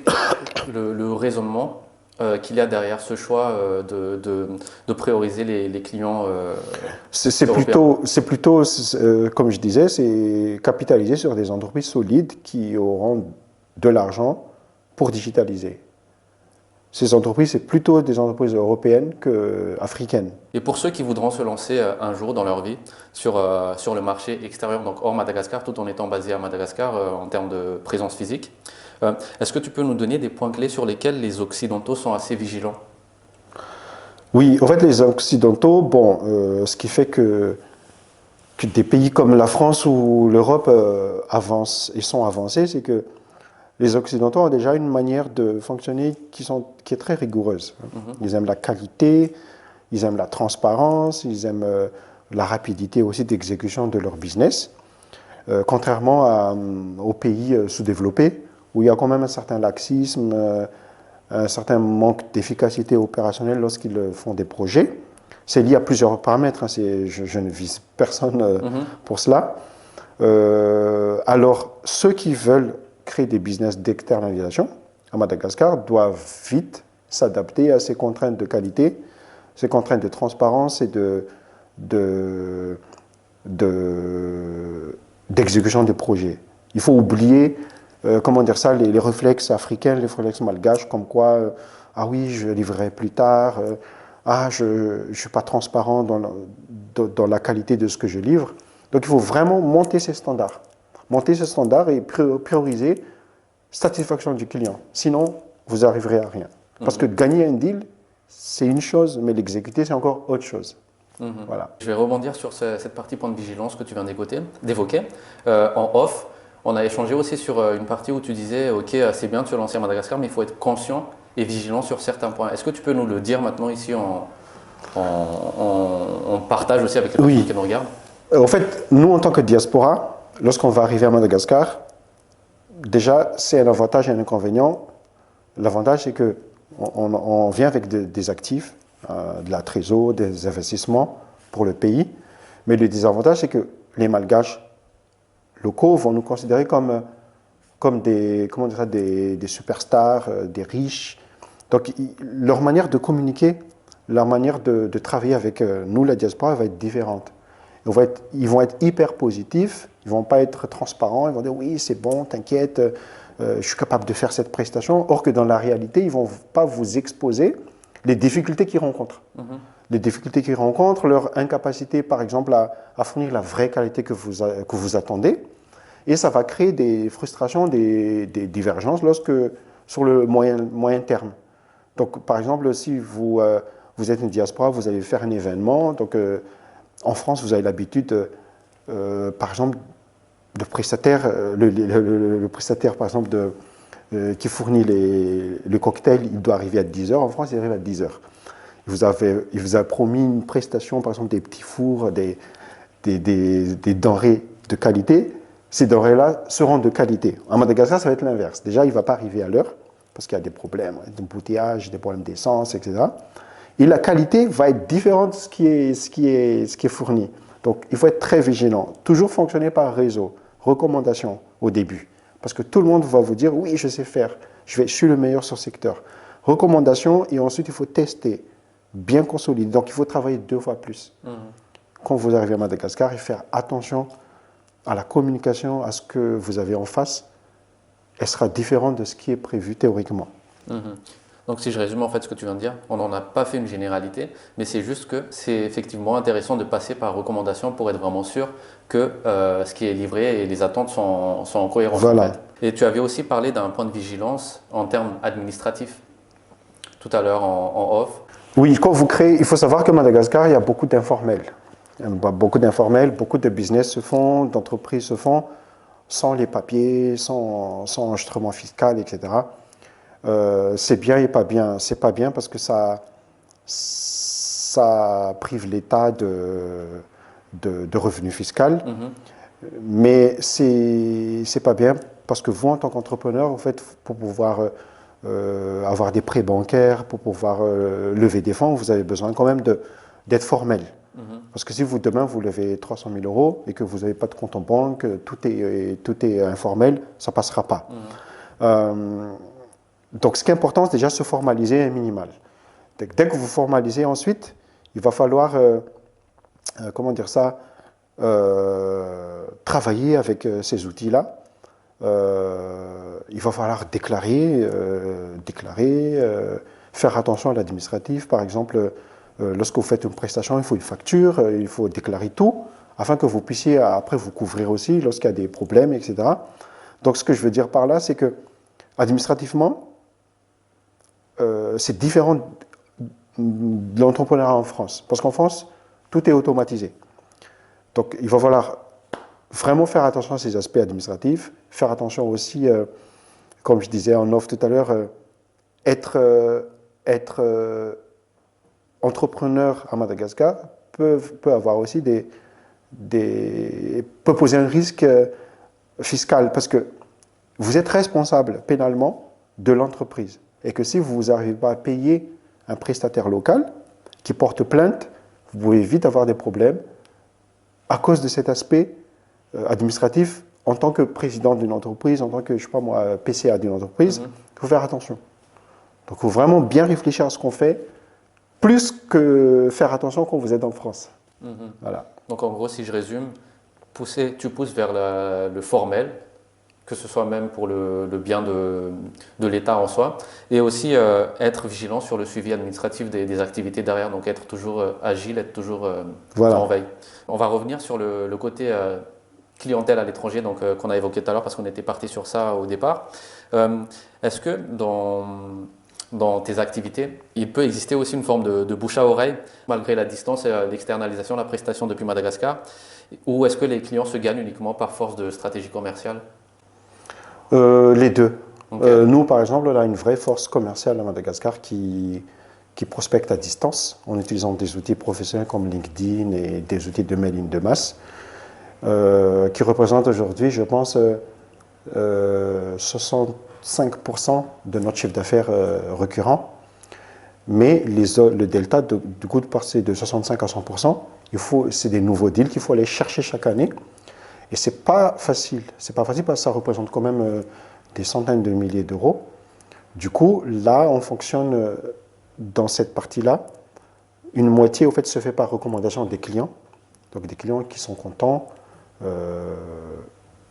le raisonnement qu'il y a derrière ce choix de prioriser les clients C'est plutôt, comme je disais, c'est capitaliser sur des entreprises solides qui auront de l'argent pour digitaliser. Ces entreprises, c'est plutôt des entreprises européennes qu'africaines. Et pour ceux qui voudront se lancer un jour dans leur vie sur le marché extérieur, donc hors Madagascar, tout en étant basé à Madagascar en termes de présence physique, est-ce que tu peux nous donner des points clés sur lesquels les Occidentaux sont assez vigilants? Oui, en fait, les Occidentaux, ce qui fait que des pays comme la France ou l'Europe avancent et sont avancés, c'est que les Occidentaux ont déjà une manière de fonctionner qui est très rigoureuse. Ils aiment la qualité, ils aiment la transparence, ils aiment la rapidité aussi d'exécution de leur business, contrairement aux pays sous-développés, où il y a quand même un certain laxisme, un certain manque d'efficacité opérationnelle lorsqu'ils font des projets. C'est lié à plusieurs paramètres, hein, je ne vise personne pour cela. Alors, ceux qui veulent créer des business d'externalisation à Madagascar doivent vite s'adapter à ces contraintes de qualité, ces contraintes de transparence et d'exécution des projets. Il faut oublier, comment dire ça, les réflexes africains, les réflexes malgaches, comme quoi, ah oui, je livrerai plus tard, je ne suis pas transparent dans la qualité de ce que je livre. Donc il faut vraiment monter ces standards. Monter ces standards et prioriser satisfaction du client. Sinon, vous n'arriverez à rien. Parce que gagner un deal, c'est une chose, mais l'exécuter, c'est encore autre chose. Voilà. Je vais rebondir sur cette partie point de vigilance que tu viens d'évoquer. En off, on a échangé aussi sur une partie où tu disais, ok, c'est bien de se lancer à Madagascar, mais il faut être conscient et vigilant sur certains points. Est-ce que tu peux nous le dire maintenant ici en partage aussi avec les personnes qui nous regardent? En fait, nous, en tant que diaspora, lorsqu'on va arriver à Madagascar, déjà, c'est un avantage et un inconvénient. L'avantage, c'est qu'on vient avec des actifs, de la trésor, des investissements pour le pays. Mais le désavantage, c'est que les Malgaches locaux vont nous considérer comme des superstars, des riches. Donc, leur manière de communiquer, leur manière de travailler avec nous, la diaspora, va être différente. Ils vont être hyper positifs, ils ne vont pas être transparents, ils vont dire oui, c'est bon, t'inquiète, je suis capable de faire cette prestation. Or que dans la réalité, ils ne vont pas vous exposer les difficultés qu'ils rencontrent. Les difficultés qu'ils rencontrent, leur incapacité, par exemple, à fournir la vraie qualité que vous attendez. Et ça va créer des frustrations, des divergences sur le moyen terme. Donc, par exemple, si vous êtes une diaspora, vous allez faire un événement. Donc, en France, vous avez l'habitude, par exemple, le prestataire, le prestataire, par exemple, qui fournit le cocktail, il doit arriver à 10h. En France, il arrive à 10h. Il vous a promis une prestation, par exemple, des petits fours, des denrées de qualité. Ces denrées-là seront de qualité. En Madagascar, ça va être l'inverse. Déjà, il ne va pas arriver à l'heure, parce qu'il y a des problèmes d'embouteillage, des problèmes d'essence, etc. Et la qualité va être différente de ce qui est fourni. Donc, il faut être très vigilant. Toujours fonctionner par réseau. Recommandation au début. Parce que tout le monde va vous dire, oui, je sais faire. Je suis le meilleur sur ce secteur. Recommandation, et ensuite, il faut tester. Bien consolider. Donc, il faut travailler 2 fois plus. Quand vous arrivez à Madagascar, et faire attention à la communication, à ce que vous avez en face. Elle sera différente de ce qui est prévu théoriquement. Donc si je résume en fait ce que tu viens de dire, on n'en a pas fait une généralité, mais c'est juste que c'est effectivement intéressant de passer par recommandation pour être vraiment sûr que ce qui est livré et les attentes sont en cohérence. Voilà. En fait. Et tu avais aussi parlé d'un point de vigilance en termes administratifs tout à l'heure en off. Oui, quand vous créez, il faut savoir que Madagascar, il y a beaucoup d'informels. Beaucoup d'informels, beaucoup de business se font, d'entreprises se font sans les papiers, sans enregistrement fiscal, etc. C'est bien et pas bien. C'est pas bien parce que ça prive l'État de revenus fiscaux. Mais c'est pas bien parce que vous, en tant qu'entrepreneur, en fait, pour pouvoir avoir des prêts bancaires, pour pouvoir lever des fonds, vous avez besoin quand même d'être formel. Parce que si demain vous levez 300 000 euros et que vous n'avez pas de compte en banque, tout est informel, ça ne passera pas. Donc ce qui est important, c'est déjà se formaliser un minimal. Dès que vous formalisez ensuite, il va falloir, travailler avec ces outils-là. Il va falloir déclarer, faire attention à l'administratif. Par exemple, lorsque vous faites une prestation, il faut une facture, il faut déclarer tout, afin que vous puissiez après vous couvrir aussi lorsqu'il y a des problèmes, etc. Donc ce que je veux dire par là, c'est que administrativement, c'est différent de l'entrepreneuriat en France. Parce qu'en France, tout est automatisé. Donc il va falloir vraiment faire attention à ces aspects administratifs, faire attention aussi, comme je disais en off tout à l'heure, être entrepreneur à Madagascar peut avoir aussi peut poser un risque fiscal parce que vous êtes responsable pénalement de l'entreprise et que si vous n'arrivez pas à payer un prestataire local qui porte plainte, vous pouvez vite avoir des problèmes à cause de cet aspect administratif en tant que président d'une entreprise, en tant que, je sais pas moi, PCA d'une entreprise, il faut faire attention. Donc il faut vraiment bien réfléchir à ce qu'on fait, plus que faire attention quand vous êtes en France. Voilà. Donc en gros, si je résume, tu pousses vers le formel, que ce soit même pour le bien de l'État en soi, et aussi être vigilant sur le suivi administratif des activités derrière, donc être toujours agile, être toujours en veille. On va revenir sur le côté clientèle à l'étranger, donc qu'on a évoqué tout à l'heure parce qu'on était parti sur ça au départ. Est-ce que dans tes activités, il peut exister aussi une forme de bouche à oreille, malgré la distance et l'externalisation de la prestation depuis Madagascar, ou est-ce que les clients se gagnent uniquement par force de stratégie commerciale? Les deux. Okay. Nous, par exemple, on a une vraie force commerciale à Madagascar qui prospecte à distance en utilisant des outils professionnels comme LinkedIn et des outils de mailing de masse, qui représentent aujourd'hui, je pense, 65% de notre chiffre d'affaires récurrent. Mais le delta, du coup, de passer de 65 à 100%, c'est des nouveaux deals qu'il faut aller chercher chaque année. Et ce n'est pas facile. C'est pas facile parce que ça représente quand même des centaines de milliers d'euros. Du coup, là, on fonctionne dans cette partie-là. Une moitié, au fait, se fait par recommandation des clients Donc des clients qui sont contents,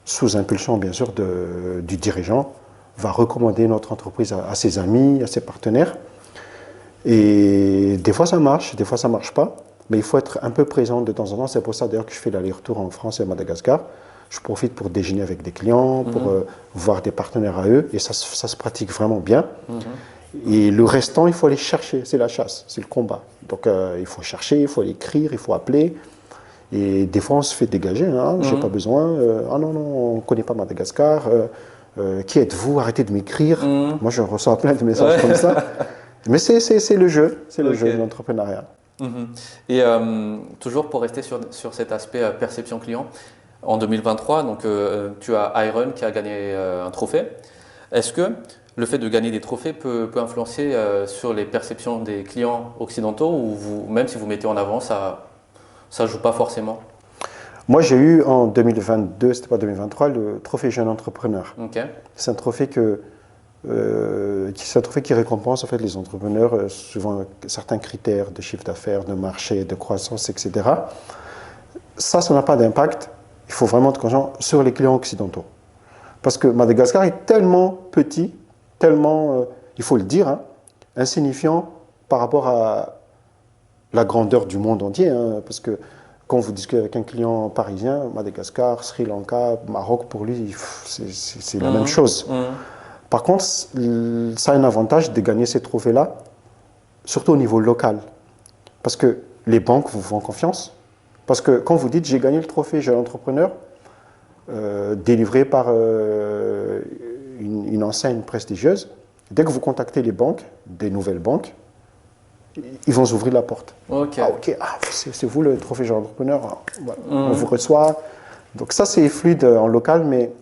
sous impulsion bien sûr du dirigeant, va recommander notre entreprise à ses amis, à ses partenaires. Et des fois ça marche, des fois ça ne marche pas, mais il faut être un peu présent de temps en temps. C'est pour ça d'ailleurs que je fais l'aller-retour en France et à Madagascar. Je profite pour déjeuner avec des clients, pour voir des partenaires à eux, et ça se pratique vraiment bien. Et le restant, il faut aller chercher, c'est la chasse, c'est le combat. Donc il faut chercher, il faut aller écrire, il faut appeler. Et des fois, on se fait dégager, hein, j'ai pas besoin, ah non, non, on ne connaît pas Madagascar, qui êtes-vous, arrêtez de m'écrire. Moi, je reçois plein de messages comme ça. Mais c'est le jeu, c'est le jeu de l'entrepreneuriat. Et toujours pour rester sur cet aspect perception client, en 2023, donc, tu as Iron qui a gagné un trophée. Est-ce que le fait de gagner des trophées peut influencer sur les perceptions des clients occidentaux, ou même si vous mettez en avant, ça ne joue pas forcément? Moi, j'ai eu en 2022, c'était pas 2023, le trophée jeune entrepreneur. C'est un trophée qui récompense en fait les entrepreneurs suivant certains critères de chiffre d'affaires, de marché, de croissance, etc. Ça n'a pas d'impact. Il faut vraiment être conscient sur les clients occidentaux. Parce que Madagascar est tellement petit, tellement, il faut le dire, hein, insignifiant par rapport à la grandeur du monde entier. Hein, parce que quand vous discutez avec un client parisien, Madagascar, Sri Lanka, Maroc, pour lui, c'est la même chose. Par contre, ça a un avantage de gagner ces trophées-là, surtout au niveau local. Parce que les banques vous font confiance. Parce que quand vous dites « j'ai gagné le trophée jeune entrepreneur », délivré par une enseigne prestigieuse, dès que vous contactez les banques, des nouvelles banques, ils vont vous ouvrir la porte. Ah ok, c'est vous le trophée jeune entrepreneur, voilà. On vous reçoit. Donc ça c'est fluide en local, mais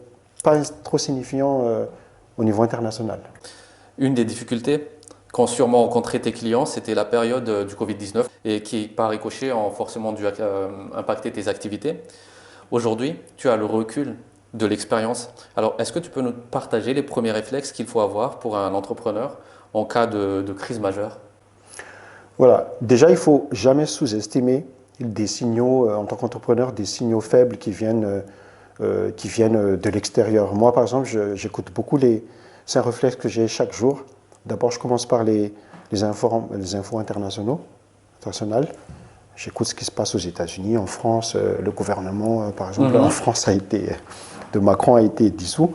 pas trop signifiant au niveau international. Une des difficultés qu'ont sûrement rencontré tes clients, c'était la période du Covid-19 et qui, par ricochet, ont forcément dû impacter tes activités. Aujourd'hui, tu as le recul de l'expérience. Alors, est-ce que tu peux nous partager les premiers réflexes qu'il faut avoir pour un entrepreneur en cas de crise majeure? Voilà. Déjà, il ne faut jamais sous-estimer des signaux, en tant qu'entrepreneur, des signaux faibles qui viennent de l'extérieur. Moi, par exemple, j'écoute beaucoup c'est un réflexe que j'ai chaque jour. D'abord, je commence par les infos internationales. J'écoute ce qui se passe aux États-Unis, en France, le gouvernement, par exemple, en France de Macron a été dissous.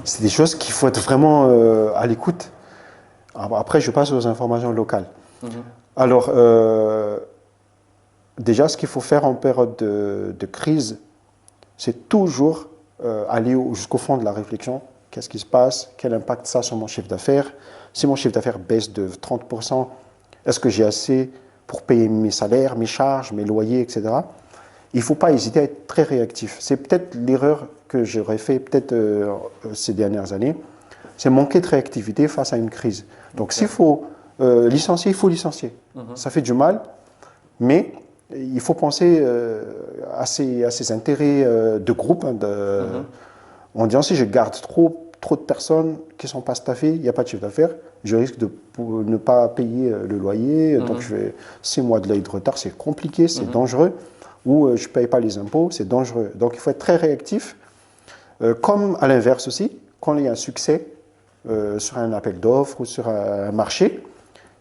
C'est des choses qu'il faut être vraiment à l'écoute. Après, je passe aux informations locales. Alors, déjà, ce qu'il faut faire en période de crise, c'est toujours aller jusqu'au fond de la réflexion. Qu'est-ce qui se passe? Quel impact ça a sur mon chiffre d'affaires? Si mon chiffre d'affaires baisse de 30%, est-ce que j'ai assez pour payer mes salaires, mes charges, mes loyers, etc. Il ne faut pas hésiter à être très réactif. C'est peut-être l'erreur que j'aurais fait ces dernières années, c'est manquer de réactivité face à une crise. Donc s'il faut licencier, il faut licencier. Ça fait du mal, mais il faut penser à ses intérêts de groupe. En disant, si je garde trop de personnes qui ne sont pas staffées, il n'y a pas de chiffre d'affaires, je risque de ne pas payer le loyer, donc je fais 6 mois de loyer de retard, c'est compliqué, c'est dangereux, ou je ne paye pas les impôts, c'est dangereux. Donc il faut être très réactif, comme à l'inverse aussi, quand il y a un succès sur un appel d'offres ou sur un marché,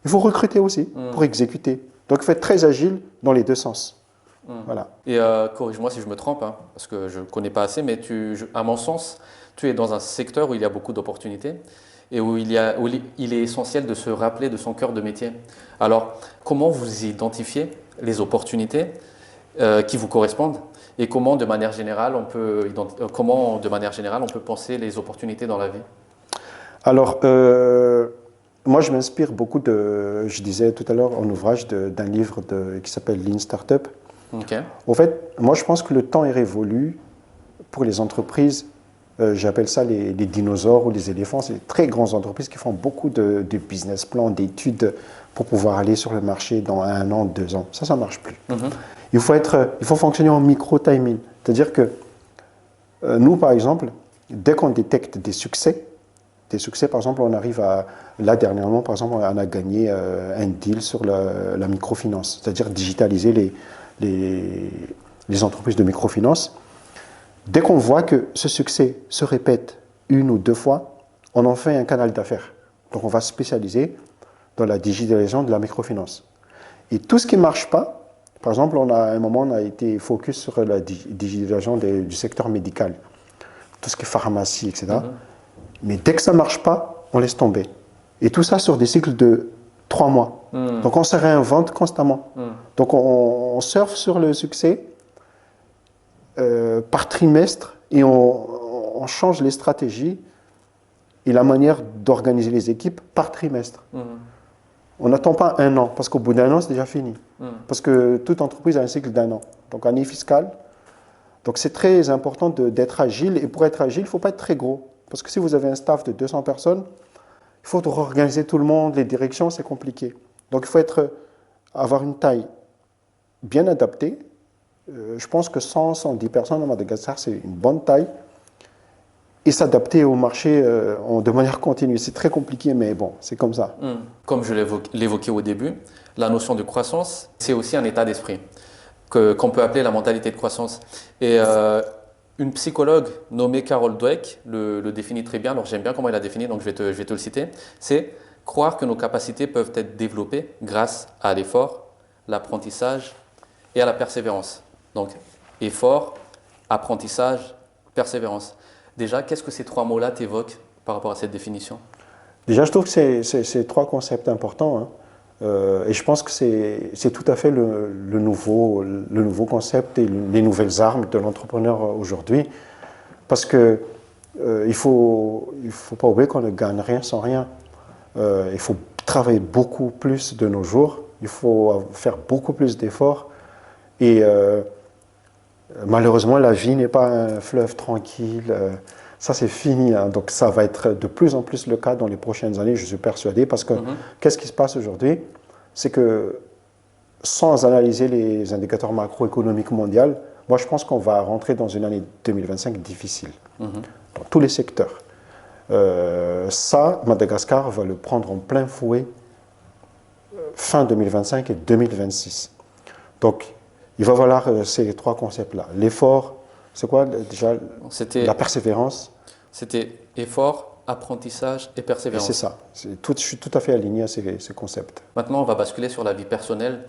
il faut recruter aussi pour exécuter. Donc il faut être très agile dans les deux sens. Voilà. Et corrige-moi si je me trompe, hein, parce que je ne connais pas assez, mais à mon sens, tu es dans un secteur où il y a beaucoup d'opportunités et où il est essentiel de se rappeler de son cœur de métier. Alors, comment vous identifiez les opportunités qui vous correspondent et comment, de manière générale, on peut penser les opportunités dans la vie? Alors, moi, je m'inspire beaucoup je disais tout à l'heure, en ouvrage d'un livre qui s'appelle Lean Startup. En fait, moi, je pense que le temps est révolu pour les entreprises. J'appelle ça les dinosaures ou les éléphants. C'est des très grandes entreprises qui font beaucoup de business plans, d'études pour pouvoir aller sur le marché dans 1 an, 2 ans. Ça ne marche plus. Il faut fonctionner en micro-timing. C'est-à-dire que nous, par exemple, dès qu'on détecte des succès, par exemple, on arrive là dernièrement, par exemple, on a gagné un deal sur la microfinance, c'est-à-dire digitaliser les entreprises de microfinance. Dès qu'on voit que ce succès se répète une ou deux fois, on en fait un canal d'affaires. Donc on va se spécialiser dans la digitalisation de la microfinance. Et tout ce qui ne marche pas, par exemple, à un moment, on a été focus sur la digitalisation du secteur médical, tout ce qui est pharmacie, etc. Mais dès que ça ne marche pas, on laisse tomber. Et tout ça sur des cycles de 3 mois. Donc on se réinvente constamment. Donc on surfe sur le succès par trimestre et on change les stratégies et la manière d'organiser les équipes par trimestre. On n'attend pas un an, parce qu'au bout d'un an, c'est déjà fini. Parce que toute entreprise a un cycle d'un an. Donc, année fiscale. Donc, c'est très important d'être agile. Et pour être agile, il ne faut pas être très gros. Parce que si vous avez un staff de 200 personnes, il faut organiser tout le monde. Les directions, c'est compliqué. Donc, il faut avoir une taille bien adaptée. Je pense que 100, 110 personnes à Madagascar, c'est une bonne taille. Et s'adapter au marché de manière continue. C'est très compliqué, mais bon, c'est comme ça. Comme je l'évoquais au début, la notion de croissance, c'est aussi un état d'esprit qu'on peut appeler la mentalité de croissance. Et une psychologue nommée Carol Dweck le définit très bien. Alors j'aime bien comment elle a défini, donc je vais te le citer. C'est croire que nos capacités peuvent être développées grâce à l'effort, l'apprentissage et à la persévérance. Donc effort, apprentissage, persévérance. Déjà, qu'est-ce que ces trois mots-là t'évoquent par rapport à cette définition? Déjà, je trouve que c'est trois concepts importants. Et je pense que c'est tout à fait le nouveau concept et les nouvelles armes de l'entrepreneur aujourd'hui. Parce que il faut pas oublier qu'on ne gagne rien sans rien. Il faut travailler beaucoup plus de nos jours. Il faut faire beaucoup plus d'efforts. Et malheureusement, la vie n'est pas un fleuve tranquille. Ça, c'est fini. Donc, ça va être de plus en plus le cas dans les prochaines années, je suis persuadé. Parce que qu'est-ce qui se passe aujourd'hui? C'est que sans analyser les indicateurs macroéconomiques mondiaux, moi, je pense qu'on va rentrer dans une année 2025 difficile, dans tous les secteurs. Ça, Madagascar va le prendre en plein fouet fin 2025 et 2026. Donc, il va falloir ces trois concepts-là. L'effort, c'est quoi déjà? La persévérance. C'était effort, apprentissage et persévérance. C'est ça. Je suis tout à fait aligné à ces concepts. Maintenant, on va basculer sur la vie personnelle.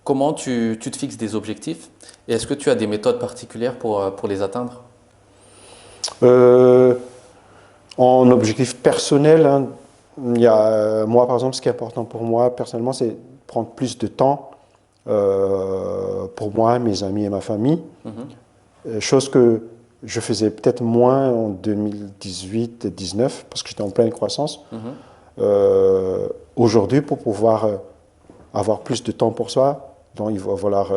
Comment tu te fixes des objectifs et est-ce que tu as des méthodes particulières pour les atteindre? En objectif personnel, il y a, moi, par exemple, ce qui est important pour moi, personnellement, c'est prendre plus de temps pour moi, mes amis et ma famille. Chose que je faisais peut-être moins en 2018-19 parce que j'étais en pleine croissance. Aujourd'hui, pour pouvoir avoir plus de temps pour soi, donc il va falloir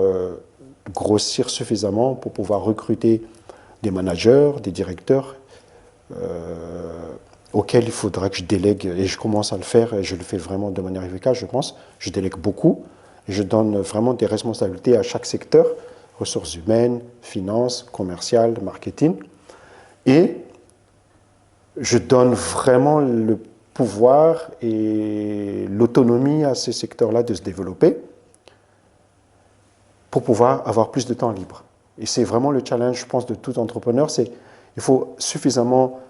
grossir suffisamment pour pouvoir recruter des managers, des directeurs auxquels il faudra que je délègue, et je commence à le faire, et je le fais vraiment de manière efficace, je pense. Je délègue beaucoup, et je donne vraiment des responsabilités à chaque secteur, ressources humaines, finances, commerciales, marketing. Et je donne vraiment le pouvoir et l'autonomie à ces secteurs-là de se développer pour pouvoir avoir plus de temps libre. Et c'est vraiment le challenge, je pense, de tout entrepreneur, c'est il faut suffisamment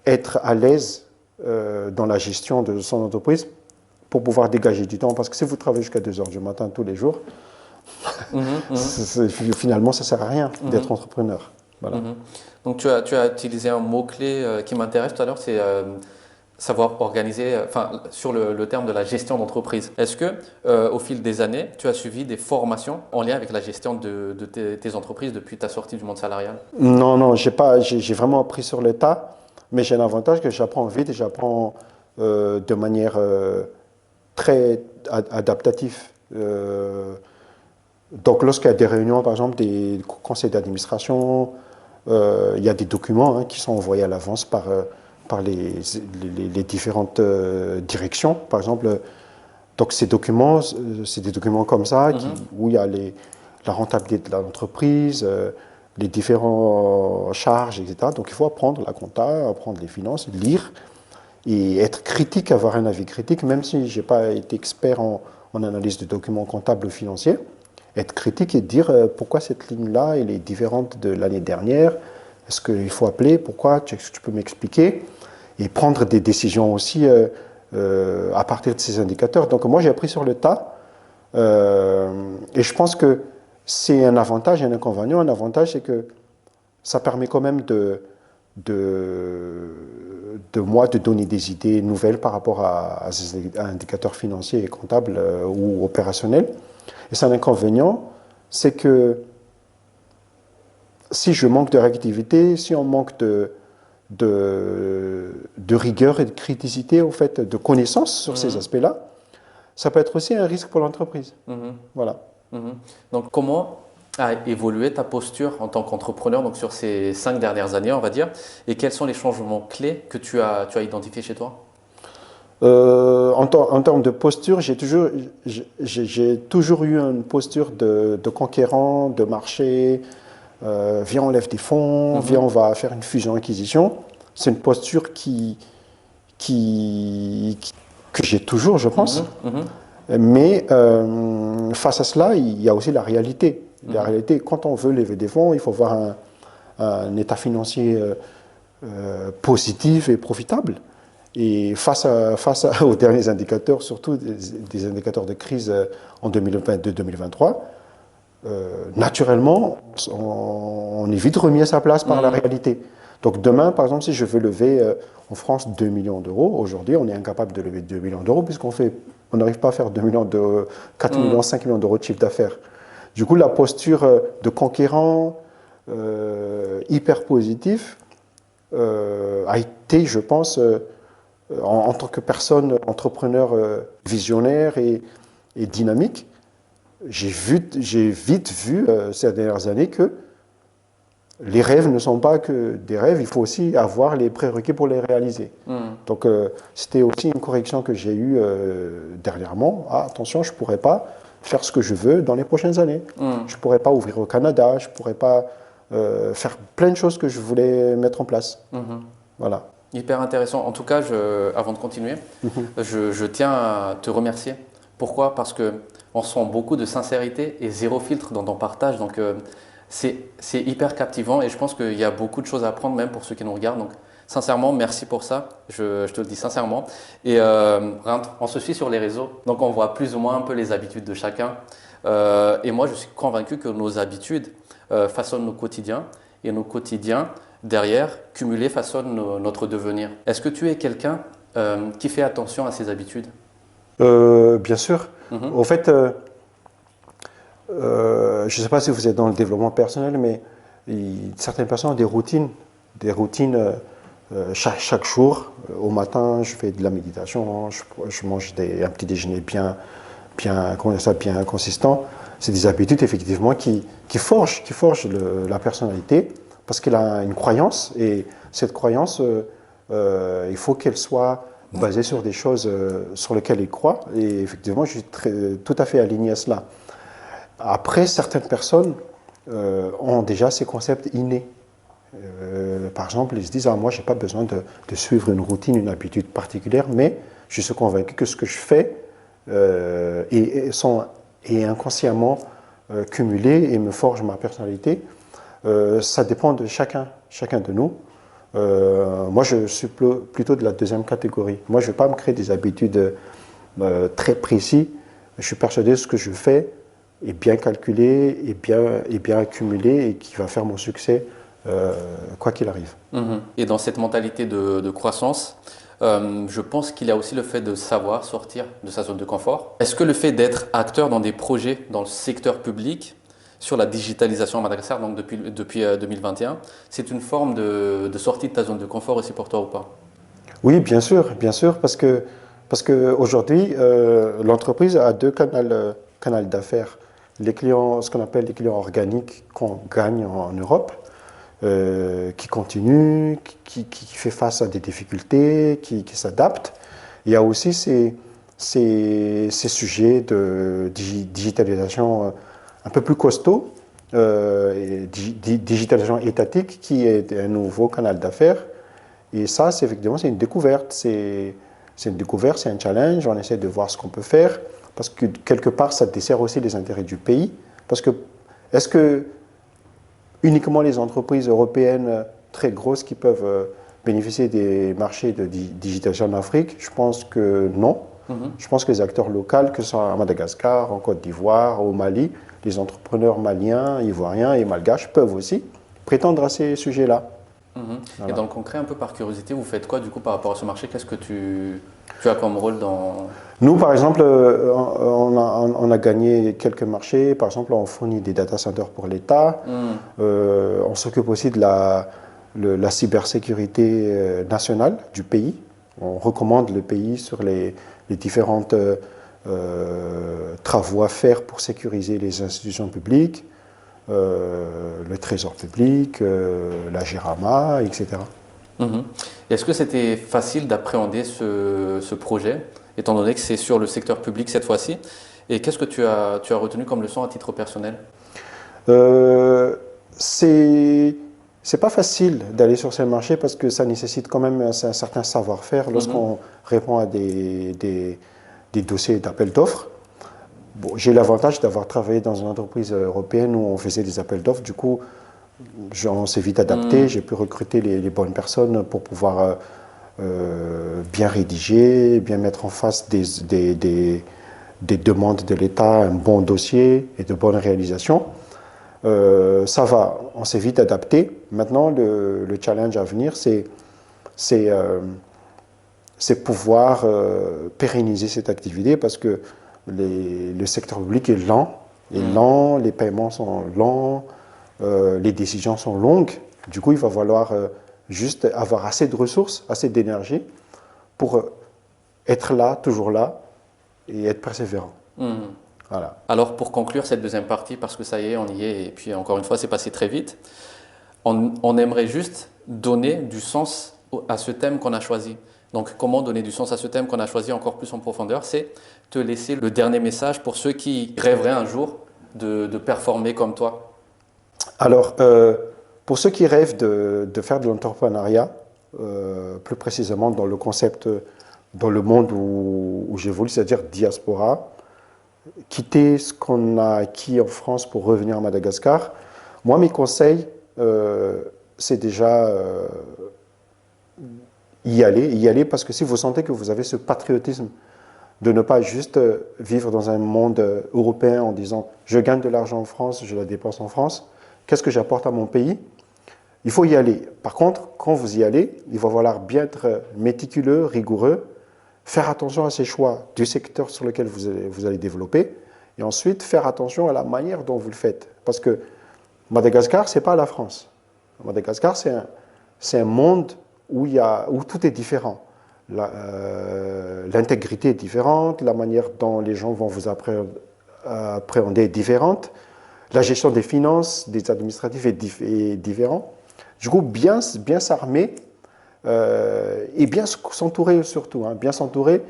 être à l'aise dans la gestion de son entreprise pour pouvoir dégager du temps. Parce que si vous travaillez jusqu'à 2 heures du matin tous les jours, finalement, ça ne sert à rien d'être entrepreneur. Voilà. Donc, tu as utilisé un mot-clé qui m'intéresse tout à l'heure, c'est savoir organiser, sur le terme de la gestion d'entreprise. Est-ce que, au fil des années, tu as suivi des formations en lien avec la gestion de tes entreprises depuis ta sortie du monde salarial? Non, j'ai vraiment appris sur le tas, mais j'ai un avantage que j'apprends vite et j'apprends de manière très adaptative. Donc, lorsqu'il y a des réunions, par exemple, des conseils d'administration, il y a des documents qui sont envoyés à l'avance par les différentes directions. Par exemple, donc ces documents, c'est des documents comme ça, où il y a la rentabilité de l'entreprise, les différentes charges, etc. Donc, il faut apprendre la compta, apprendre les finances, lire et être critique, avoir un avis critique, même si je n'ai pas été expert en analyse de documents comptables ou financiers. être critique et dire pourquoi cette ligne-là, elle est différente de l'année dernière. Est-ce qu'il faut appeler? Pourquoi? Est-ce que tu peux m'expliquer? Et prendre des décisions aussi à partir de ces indicateurs. Donc moi, j'ai appris sur le tas. Et je pense que c'est un avantage et un inconvénient. Un avantage, c'est que ça permet quand même moi de donner des idées nouvelles par rapport à ces indicateurs financiers et comptables ou opérationnels. Et c'est un inconvénient, c'est que si je manque de réactivité, si on manque de rigueur et de criticité, au fait, de connaissances sur ces aspects-là, ça peut être aussi un risque pour l'entreprise. Voilà. Donc, comment a évolué ta posture en tant qu'entrepreneur donc sur ces 5 dernières années, on va dire, et quels sont les changements clés que tu as identifiés chez toi? En termes de posture, j'ai toujours eu une posture de conquérant, de marché. Viens, on lève des fonds, viens, on va faire une fusion-acquisition. C'est une posture que j'ai toujours, je pense. Mais face à cela, il y a aussi la réalité. La réalité, quand on veut lever des fonds, il faut avoir un état financier positif et profitable. Et face aux derniers indicateurs, surtout des indicateurs de crise en 2022-2023, naturellement, on est vite remis à sa place par la réalité. Donc demain, par exemple, si je veux lever en France 2 millions d'euros, aujourd'hui, on est incapable de lever 2 millions d'euros puisqu'on n'arrive pas à faire 2 millions de 4 millions, 5 millions d'euros de chiffre d'affaires. Du coup, la posture de conquérant hyper positif a été, je pense, en tant que personne entrepreneur visionnaire et dynamique, j'ai vite vu ces dernières années que les rêves ne sont pas que des rêves, il faut aussi avoir les prérequis pour les réaliser. Donc c'était aussi une correction que j'ai eue dernièrement. Ah, attention, je ne pourrais pas faire ce que je veux dans les prochaines années. Je ne pourrais pas ouvrir au Canada, je ne pourrais pas faire plein de choses que je voulais mettre en place. Voilà. Hyper intéressant. En tout cas, avant de continuer, je tiens à te remercier. Pourquoi? Parce qu'on sent beaucoup de sincérité et zéro filtre dans ton partage. Donc, c'est hyper captivant et je pense qu'il y a beaucoup de choses à apprendre, même pour ceux qui nous regardent. Donc, sincèrement, merci pour ça. Je te le dis sincèrement. Et on se suit sur les réseaux. Donc, on voit plus ou moins un peu les habitudes de chacun. Et moi, je suis convaincu que nos habitudes façonnent nos quotidiens. Et nos quotidiens, derrière, cumulés, façonnent notre devenir. Est-ce que tu es quelqu'un qui fait attention à ses habitudes? Bien sûr. Au fait, je ne sais pas si vous êtes dans le développement personnel, mais certaines personnes ont des routines chaque jour. Au matin, je fais de la méditation, je mange un petit déjeuner bien consistant. C'est des habitudes effectivement qui forgent la personnalité parce qu'elle a une croyance et cette croyance, il faut qu'elle soit basée sur des choses sur lesquelles elle croit et effectivement, je suis tout à fait aligné à cela. Après, certaines personnes ont déjà ces concepts innés. Par exemple, ils se disent « Ah, moi, je n'ai pas besoin de suivre une routine, une habitude particulière, mais je suis convaincu que ce que je fais est inconsciemment cumulé et me forge ma personnalité. » Ça dépend de chacun de nous. Moi, je suis plutôt de la deuxième catégorie. Moi, je ne vais pas me créer des habitudes très précises. Je suis persuadé que ce que je fais est bien calculé, est bien accumulé et qui va faire mon succès quoi qu'il arrive. Et dans cette mentalité de croissance, je pense qu'il y a aussi le fait de savoir sortir de sa zone de confort. Est-ce que le fait d'être acteur dans des projets dans le secteur public, sur la digitalisation à Madagascar, donc depuis 2021, c'est une forme de sortie de ta zone de confort aussi pour toi ou pas? Oui, bien sûr, parce que aujourd'hui, l'entreprise a deux canaux d'affaires. Les clients, ce qu'on appelle les clients organiques qu'on gagne en Europe, qui continuent, qui fait face à des difficultés, qui s'adaptent. Il y a aussi ces sujets de digitalisation un peu plus costaud, digitalisation étatique, qui est un nouveau canal d'affaires. Et ça, effectivement, c'est une découverte. C'est une découverte, c'est un challenge. On essaie de voir ce qu'on peut faire, parce que quelque part, ça dessert aussi les intérêts du pays. Parce que, est-ce que uniquement les entreprises européennes très grosses qui peuvent bénéficier des marchés de digitalisation en Afrique? Je pense que non. Je pense que les acteurs locaux, que ce soit à Madagascar, en Côte d'Ivoire, au Mali, les entrepreneurs maliens, ivoiriens et malgaches peuvent aussi prétendre à ces sujets-là. Et dans le concret, un peu par curiosité, vous faites quoi du coup par rapport à ce marché? Qu'est-ce que tu as comme rôle dans... Nous, par exemple, on a gagné quelques marchés. Par exemple, on fournit des data centers pour l'État. On s'occupe aussi de la cybersécurité nationale du pays. On recommande le pays sur les différentes travaux à faire pour sécuriser les institutions publiques, le trésor public, la Gérama, etc. Est-ce que c'était facile d'appréhender ce projet, étant donné que c'est sur le secteur public cette fois-ci? Et qu'est-ce que tu as retenu comme leçon à titre personnel? C'est pas facile d'aller sur ces marchés parce que ça nécessite quand même un certain savoir-faire lorsqu'on répond à des dossiers d'appel d'offres. Bon, j'ai l'avantage d'avoir travaillé dans une entreprise européenne où on faisait des appels d'offres. Du coup, on s'est vite adapté. J'ai pu recruter les bonnes personnes pour pouvoir bien rédiger, bien mettre en face des demandes de l'État, un bon dossier et de bonnes réalisations. Ça va, on s'est vite adapté. Maintenant, le challenge à venir, c'est pouvoir pérenniser cette activité parce que le secteur public est lent, les paiements sont lents, les décisions sont longues. Du coup, il va falloir juste avoir assez de ressources, assez d'énergie pour être là, toujours là et être persévérant. Voilà. Alors pour conclure cette deuxième partie, parce que ça y est, on y est, et puis encore une fois, c'est passé très vite, on aimerait juste donner du sens à ce thème qu'on a choisi. Donc comment donner du sens à ce thème qu'on a choisi encore plus en profondeur? C'est te laisser le dernier message pour ceux qui rêveraient un jour de performer comme toi. Alors, pour ceux qui rêvent de faire de l'entrepreneuriat, plus précisément dans le concept, dans le monde où j'évolue, c'est-à-dire diaspora, quitter ce qu'on a acquis en France pour revenir à Madagascar, moi, mes conseils, c'est déjà y aller parce que si vous sentez que vous avez ce patriotisme de ne pas juste vivre dans un monde européen en disant « je gagne de l'argent en France, je la dépense en France, qu'est-ce que j'apporte à mon pays ?» Il faut y aller. Par contre, quand vous y allez, il va falloir bien être méticuleux, rigoureux, faire attention à ces choix du secteur sur lequel vous allez développer et ensuite faire attention à la manière dont vous le faites. Parce que Madagascar, ce n'est pas la France. Madagascar, c'est un monde où tout est différent. L'intégrité est différente, la manière dont les gens vont vous appréhender est différente, la gestion des finances, des administratifs est différente. Du coup, bien s'armer et bien s'entourer surtout. Bien s'entourer.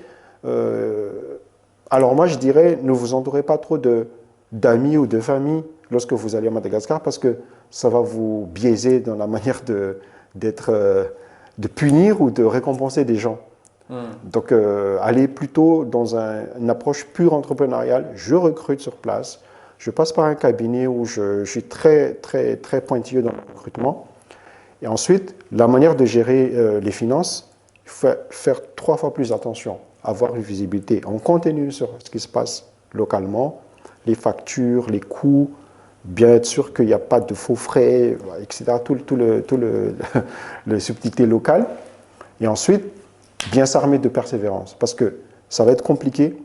Alors moi, je dirais, ne vous entourez pas trop d'amis ou de famille lorsque vous allez à Madagascar parce que ça va vous biaiser dans la manière de punir ou de récompenser des gens. Donc, allez plutôt dans une approche pure entrepreneuriale. Je recrute sur place. Je passe par un cabinet où je suis très, très, très pointilleux dans le recrutement. Et ensuite, la manière de gérer les finances, il faut faire 3 fois plus attention, avoir une visibilité en continu sur ce qui se passe localement, les factures, les coûts, bien être sûr qu'il n'y a pas de faux frais, etc., tout le subtilité locale. Et ensuite, bien s'armer de persévérance, parce que ça va être compliqué,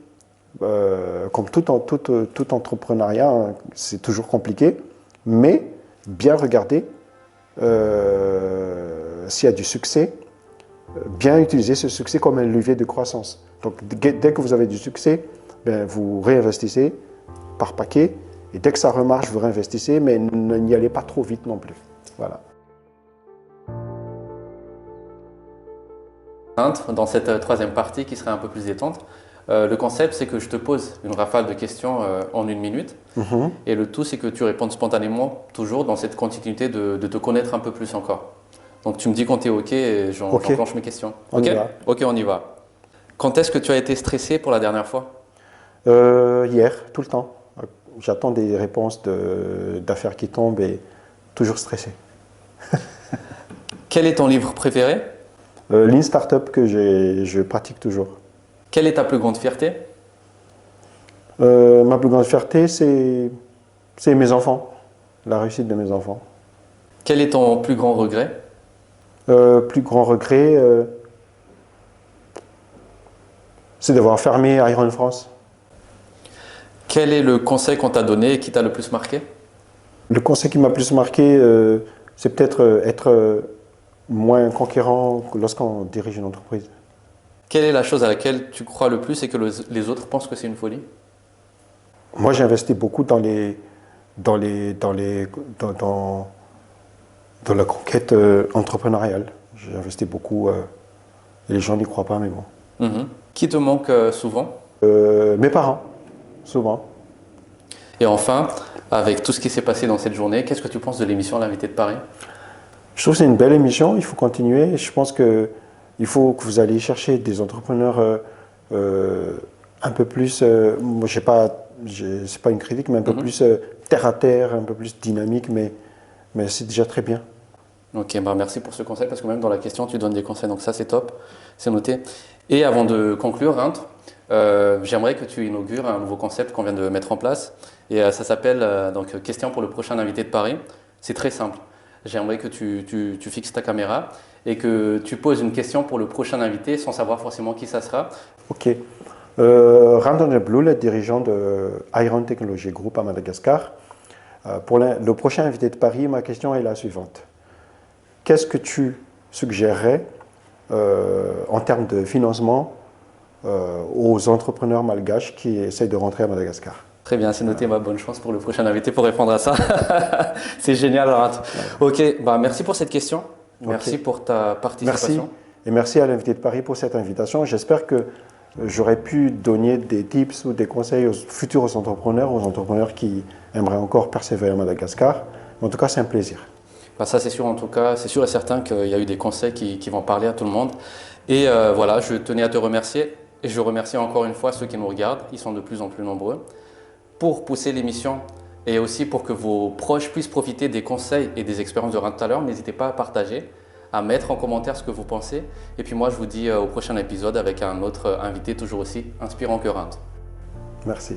comme tout entrepreneuriat, hein, c'est toujours compliqué, mais bien regarder s'il y a du succès, bien utiliser ce succès comme un levier de croissance. Donc dès que vous avez du succès, ben, vous réinvestissez par paquet, et dès que ça remarche, vous réinvestissez, mais n'y allez pas trop vite non plus. Voilà. Dans cette troisième partie qui serait un peu plus détente, le concept c'est que je te pose une rafale de questions en 1 minute et le tout c'est que tu répondes spontanément toujours dans cette continuité de te connaître un peu plus encore. Donc tu me dis quand tu es OK et j'enclenche mes questions. On y va. Ok, on y va. Quand est-ce que tu as été stressé pour la dernière fois? Hier, tout le temps. j'attends des réponses d'affaires qui tombent et toujours stressé. Quel est ton livre préféré? Lean Startup que je pratique toujours. Quelle est ta plus grande fierté? Ma plus grande fierté, c'est mes enfants, la réussite de mes enfants. Quel est ton plus grand regret? Plus grand regret, c'est d'avoir fermé Iron France. Quel est le conseil qu'on t'a donné et qui t'a le plus marqué? Le conseil qui m'a plus marqué, c'est peut-être être moins conquérant lorsqu'on dirige une entreprise. Quelle est la chose à laquelle tu crois le plus et que les autres pensent que c'est une folie? Moi, j'ai investi beaucoup dans la conquête entrepreneuriale. J'ai investi beaucoup, et les gens n'y croient pas, mais bon. Mhm. Qui te manque souvent? Mes parents, souvent. Et enfin, avec tout ce qui s'est passé dans cette journée, qu'est-ce que tu penses de l'émission L'invité de Paris? Je trouve que c'est une belle émission, il faut continuer. Je pense qu'il faut que vous alliez chercher des entrepreneurs un peu plus, moi c'est pas une critique, mais un peu plus terre à terre, un peu plus dynamique, mais c'est déjà très bien. Ok, bah merci pour ce conseil parce que même dans la question tu donnes des conseils, donc ça c'est top, c'est noté. Et avant de conclure, Reintre, j'aimerais que tu inaugures un nouveau concept qu'on vient de mettre en place et ça s'appelle donc question pour le prochain invité de Paris. C'est très simple. J'aimerais que tu fixes ta caméra et que tu poses une question pour le prochain invité sans savoir forcément qui ça sera. Ok. Randon Blue, le dirigeant de Iron Technology Group à Madagascar. Pour le prochain invité de Paris, ma question est la suivante. Qu'est-ce que tu suggérerais en termes de financement aux entrepreneurs malgaches qui essaient de rentrer à Madagascar? Très bien, c'est noté, ma bonne chance pour le prochain invité pour répondre à ça. C'est génial, Reintre. Ok, bah merci pour cette question. Merci pour ta participation. Merci. Et merci à l'invité de Paris pour cette invitation. J'espère que j'aurais pu donner des tips ou des conseils aux futurs entrepreneurs qui aimeraient encore persévérer à Madagascar. En tout cas, c'est un plaisir. Bah ça, c'est sûr, en tout cas, c'est sûr et certain qu'il y a eu des conseils qui vont parler à tout le monde. Et voilà, je tenais à te remercier. Et je remercie encore une fois ceux qui nous regardent. Ils sont de plus en plus nombreux. Pour pousser l'émission et aussi pour que vos proches puissent profiter des conseils et des expériences de Reintre tout à l'heure, n'hésitez pas à partager, à mettre en commentaire ce que vous pensez. Et puis moi, je vous dis au prochain épisode avec un autre invité toujours aussi inspirant que Reintre. Merci.